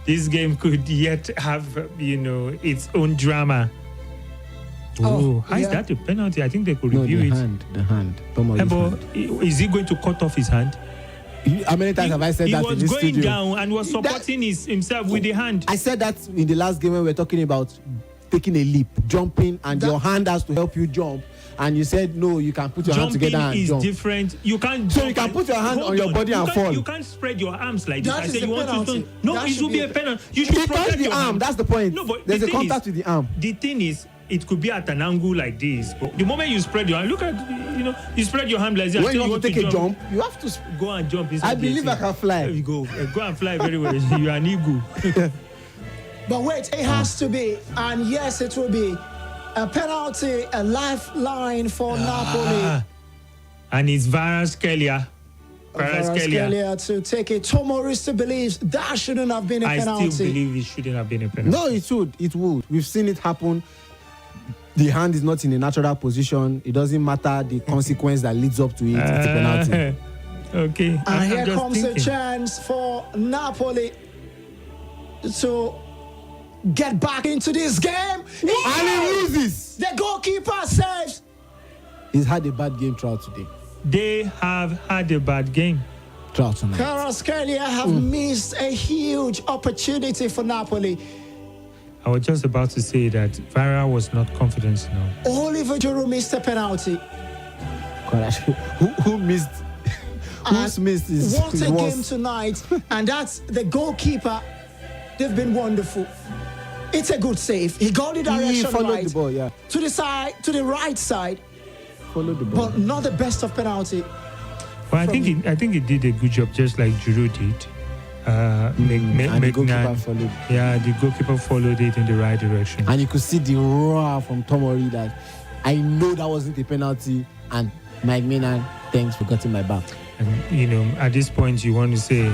This game could yet have, its own drama. How is that a penalty? I think they could review it. The hand. Is he going to cut off his hand? How many times have I said that in this studio? He was going down and was supporting himself with the hand. I said that in the last game when we were talking about taking a leap, jumping, and your hand has to help you jump. And you said, no, you can put your hand together and jump. Jumping is different. You can't So you can put your hand on your body and fall. You can't spread your arms like this. That I said, is you a want penalty. to... No, That it should should be a penalty. You should protect touch the your arm. hand. That's the point. No, but there's a contact with the arm. The thing is, it could be at an angle like this. But the moment you spread your hand, look at, you spread your hand like this. When you want to take a jump, you have to go and jump. I believe I can fly. There you go. Go and fly very well. You are an eagle. But wait, it has to be, and yes, it will be a penalty, a lifeline for Napoli. And it's Kvaratskhelia. Kvaratskhelia to take it. Tomori still believes that shouldn't have been a penalty. I still believe it shouldn't have been a penalty. No, it would. It would. We've seen it happen. The hand is not in a natural position. It doesn't matter the consequence that leads up to it. It's a penalty. Okay. And here comes a chance for Napoli to get back into this game. And he loses. The goalkeeper saves. He's had a bad game throughout today. They have had a bad game throughout tonight. Kvaratskhelia have missed a huge opportunity for Napoli. I was just about to say that Vara was not confident enough. Oliver Giroud missed a penalty. Who missed? Who's missed is what a game tonight, and that's the goalkeeper. They've been wonderful. It's a good save. He got the direction he followed right. The ball, yeah. To the side, to the right side. Followed the ball. But not the best of penalty. Well, I think he did a good job, just like Giroud did. The goalkeeper followed. Yeah, the goalkeeper followed it in the right direction. And you could see the roar from Tomori that I know that wasn't a penalty, and Mike Maynard, thanks for cutting my back. And at this point, you want to say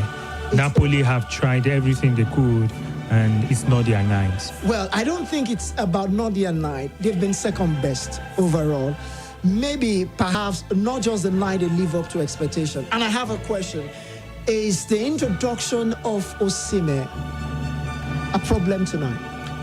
Napoli have tried everything they could, and it's not their night. Well, I don't think it's about not their night. They've been second best overall. Maybe, perhaps, not just the night they live up to expectation. And I have a question. Is the introduction of Osimhen a problem tonight?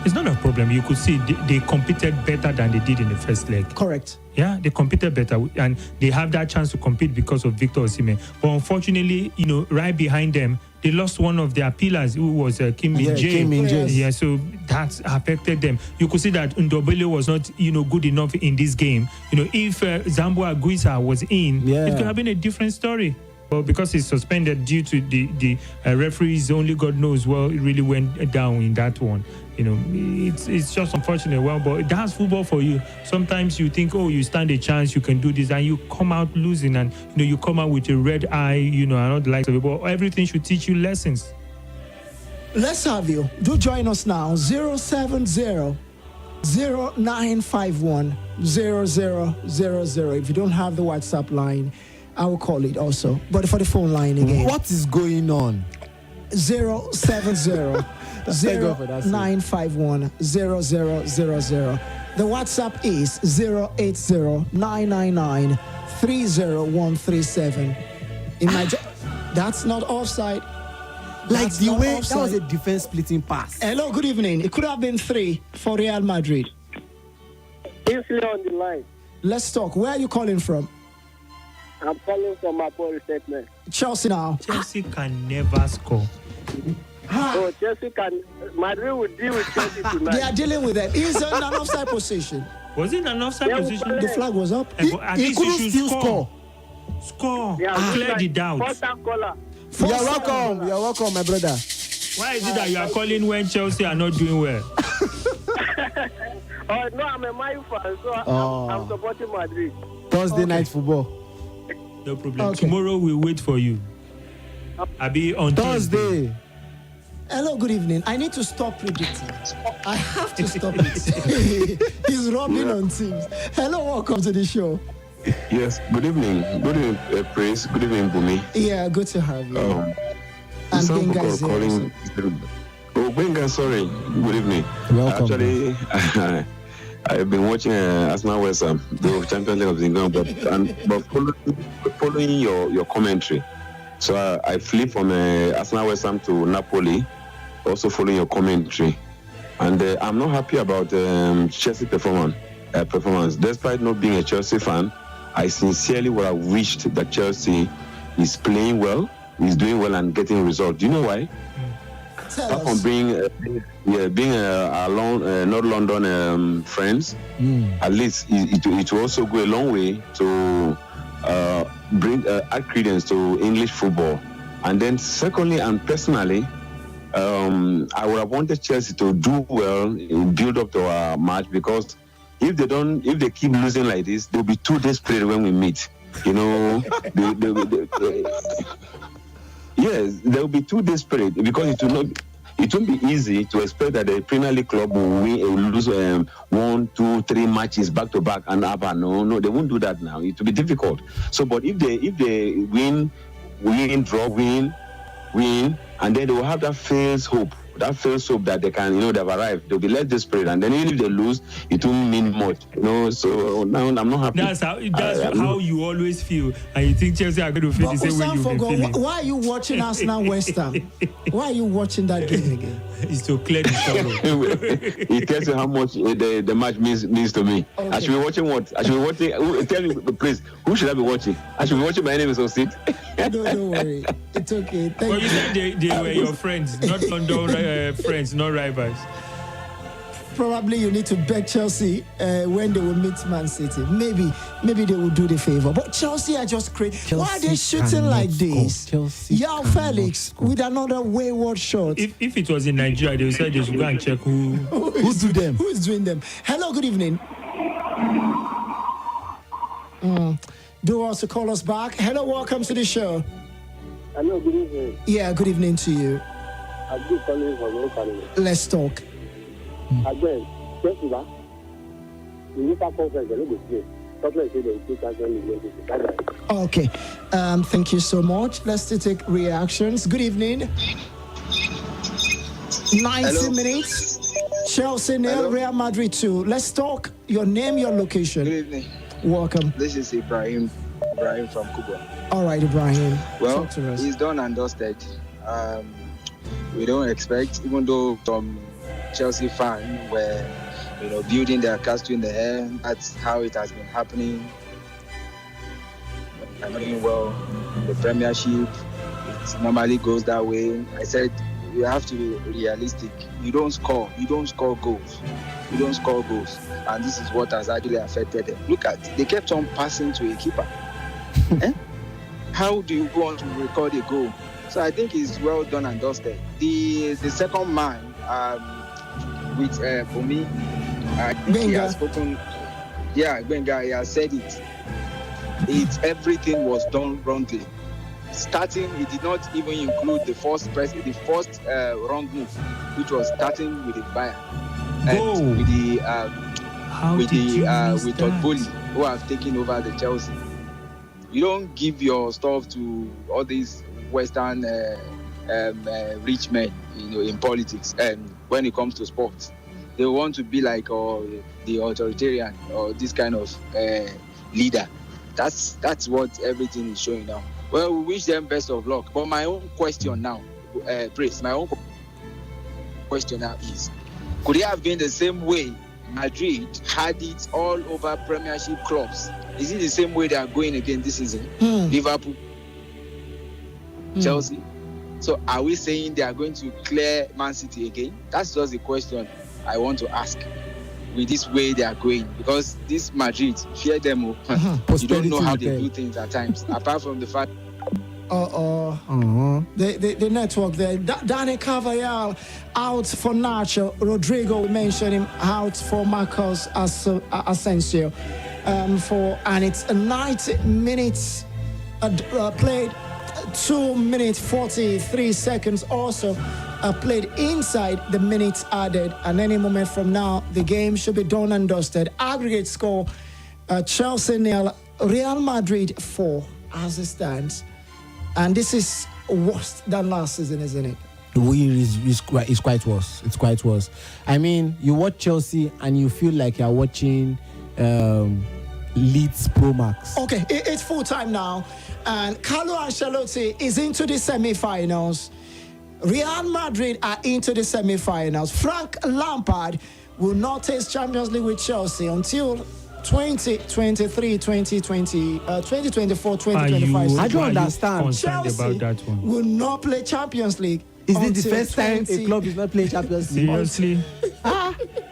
It's not a problem. You could see they competed better than they did in the first leg. Correct. Yeah, they competed better, and they have that chance to compete because of Victor Osimhen. But unfortunately, right behind them, they lost one of their pillars, who was Kim Min-jae. Yeah, so that affected them. You could see that Ndobele was not, good enough in this game. If Zambo Aguisa was in, it could have been a different story. But because he's suspended due to the referees, only God knows what really went down in that one. It's just unfortunate. Well, but that's football for you. Sometimes you think, you stand a chance, you can do this, and you come out losing, and you come out with a red eye, and not the likes of it. But everything should teach you lessons. Let's have you. Do join us now. 070 0951 0000. If you don't have the WhatsApp line, I will call it also. But for the phone line again. What is going on? 070 0951 0000. The WhatsApp is 080 999 30137. That's not offside. That's the way offside. That was a defense splitting pass. Hello, good evening. It could have been 3 for Real Madrid. Instantly on the line. Let's talk. Where are you calling from? I'm calling from Napoli statement. Chelsea now. Chelsea can never score. So Chelsea can. Madrid will deal with Chelsea tonight. They are dealing with them. He's in an offside position. Was it an offside position? The flag was up. He couldn't still score. Score. Clear the doubt. You're welcome. You're welcome, my brother. Why is it that you are calling when Chelsea are not doing well? No, I'm a Man fan, so I'm supporting Madrid. Thursday night football. No problem. Okay. Tomorrow we'll wait for you. I'll be on Thursday. Hello, good evening. I need to stop predicting. I have to stop it. He's rubbing on teams. Hello, welcome to the show. Yes, good evening. Good evening, Praise. Good evening, Bumi. Yeah, good to have you. And Benga is calling. Benga, sorry. Good evening. Welcome. Actually, I've been watching Arsenal West Ham, the Champions League of England, but following your commentary. So I flipped from Arsenal West Ham to Napoli, also following your commentary. And I'm not happy about Chelsea performance. Despite not being a Chelsea fan, I sincerely would have wished that Chelsea is playing well, is doing well and getting results. Do you know why? Apart from being alone, not London friends, at least it will also go a long way to add credence to English football. And then secondly and personally, I would have wanted Chelsea to do well in build up to our match, because if they keep losing like this, they'll be too desperate when we meet. Yes, they'll be too desperate, because it won't be easy to expect that the Premier League club will lose 1, 2, 3 matches back to back and up. No, they won't do that now. It will be difficult. So, but if they win, draw, win, and then they will have that false hope that they can, they've arrived. They'll be less desperate, and then even if they lose, it won't mean much. So now I'm not happy. That's how you always feel, and you think Chelsea are going to feel the same way you've been feeling. Why are you watching Arsenal West Ham? Why are you watching that game again? It's to clear the sorrow. It tells you how much the match means to me. Okay. I should be watching what? I should be watching. Tell me, please. Who should I be watching? I should be watching my enemies on seat. Don't worry. It's okay. Thank you. You said they were your friends, not London friends, not rivals. Probably you need to beg Chelsea when they will meet Man City. Maybe they will do the favor. But Chelsea are just crazy. Why are they shooting like this? Yao Felix with another wayward shot. If it was in Nigeria, they would say they should go and check who's doing them. Who is doing them? Hello, good evening. Do also call us back. Hello, welcome to the show. Hello, good evening. Yeah, good evening to you. I'm good calling from your family. Let's talk. Again, the UEFA conference, okay. Thank you so much. Let's take reactions. Good evening. 90 minutes. Chelsea nil, Real Madrid 2. Let's talk. Your name, your location. Good evening. Welcome. This is Ibrahim from Cuba. All right, Ibrahim. Well, talk to us. It's done and dusted. We don't expect, even though some Chelsea fans were, building their castle in the air. That's how it has been happening. And doing well in the Premiership. It normally goes that way. I said you have to be realistic. You don't score goals. And this is what has actually affected them. Look at, they kept on passing to a keeper. How do you want to record a goal? So I think it's well done and dusted. The second man, for me, I think he has spoken. Yeah, Benga, he has said it. Everything was done wrongly. Starting, he did not even include the first wrong move, which was starting with the Bayern and with Todd Bowley, who have taken over the Chelsea. You don't give your stuff to all these Western rich men, in politics, and when it comes to sports, they want to be like the authoritarian or this kind of leader. That's what everything is showing now. Well, we wish them best of luck. But my own question now, Praise, my own question now is, could it have been the same way Madrid had it all over Premiership clubs? Is it the same way they are going again this season? Liverpool, Chelsea. So are we saying they are going to clear Man City again? That's just the question I want to ask. With this way they are going, because this Madrid, fear them. You don't know how they do things at times. Apart from the fact. The network there. Dani Carvajal out for Nacho. Rodrigo, we mentioned him, out for Marcos Asensio. And it's a 90 minutes played, 2 minutes 43 seconds also played inside the minutes added, and any moment from now the game should be done and dusted. Aggregate score, Chelsea nil, Real Madrid 4 as it stands, and this is worse than last season, isn't it? It's quite worse. It's quite worse. I mean, you watch Chelsea and you feel like you're watching Leeds Pro Max. Okay, it's full time now, and Carlo Ancelotti is into the semi-finals. Real Madrid are into the semi-finals. Frank Lampard will not taste Champions League with Chelsea until 2023, 2020, 2024, 2025. I don't understand. Chelsea about that one. will not play Champions League. Is it the first time a club is not playing Champions League? Seriously?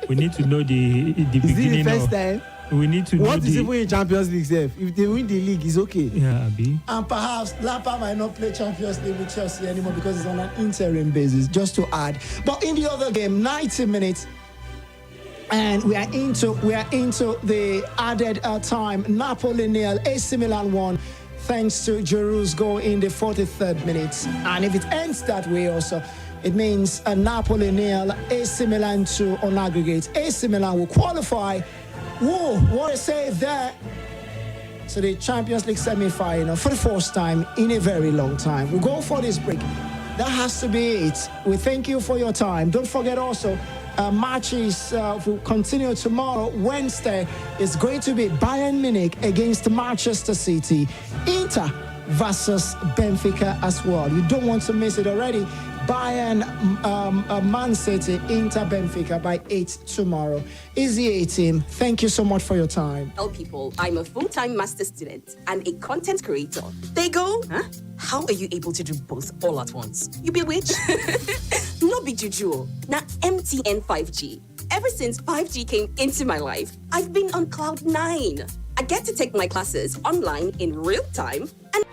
We need to know the beginning. Is it the first time? We need to know what is even in Champions League, Seth? If they win the league, it's okay. Yeah, Abi. And perhaps Lampard might not play Champions League with Chelsea anymore because it's on an interim basis, just to add. But in the other game, 90 minutes, and we are into the added time. Napoli nil, AC Milan 1, thanks to Giroud's goal in the 43rd minute. And if it ends that way also, it means Napoli nil, AC Milan 2 on aggregate. AC Milan will qualify. Whoa, what a save there. So the Champions League semi-final for the first time in a very long time. We'll go for this break. That has to be it. We thank you for your time. Don't forget also, matches will continue tomorrow. Wednesday is going to be Bayern Munich against Manchester City. Inter versus Benfica as well. You don't want to miss it already. Bayern, Man City, Inter, Benfica by 8 tomorrow. Easy A team. Thank you so much for your time. Tell people I'm a full-time master's student and a content creator. They go, huh? How are you able to do both all at once? You be witch? No big juju. Now MTN 5G. Ever since 5G came into my life, I've been on cloud 9. I get to take my classes online in real time and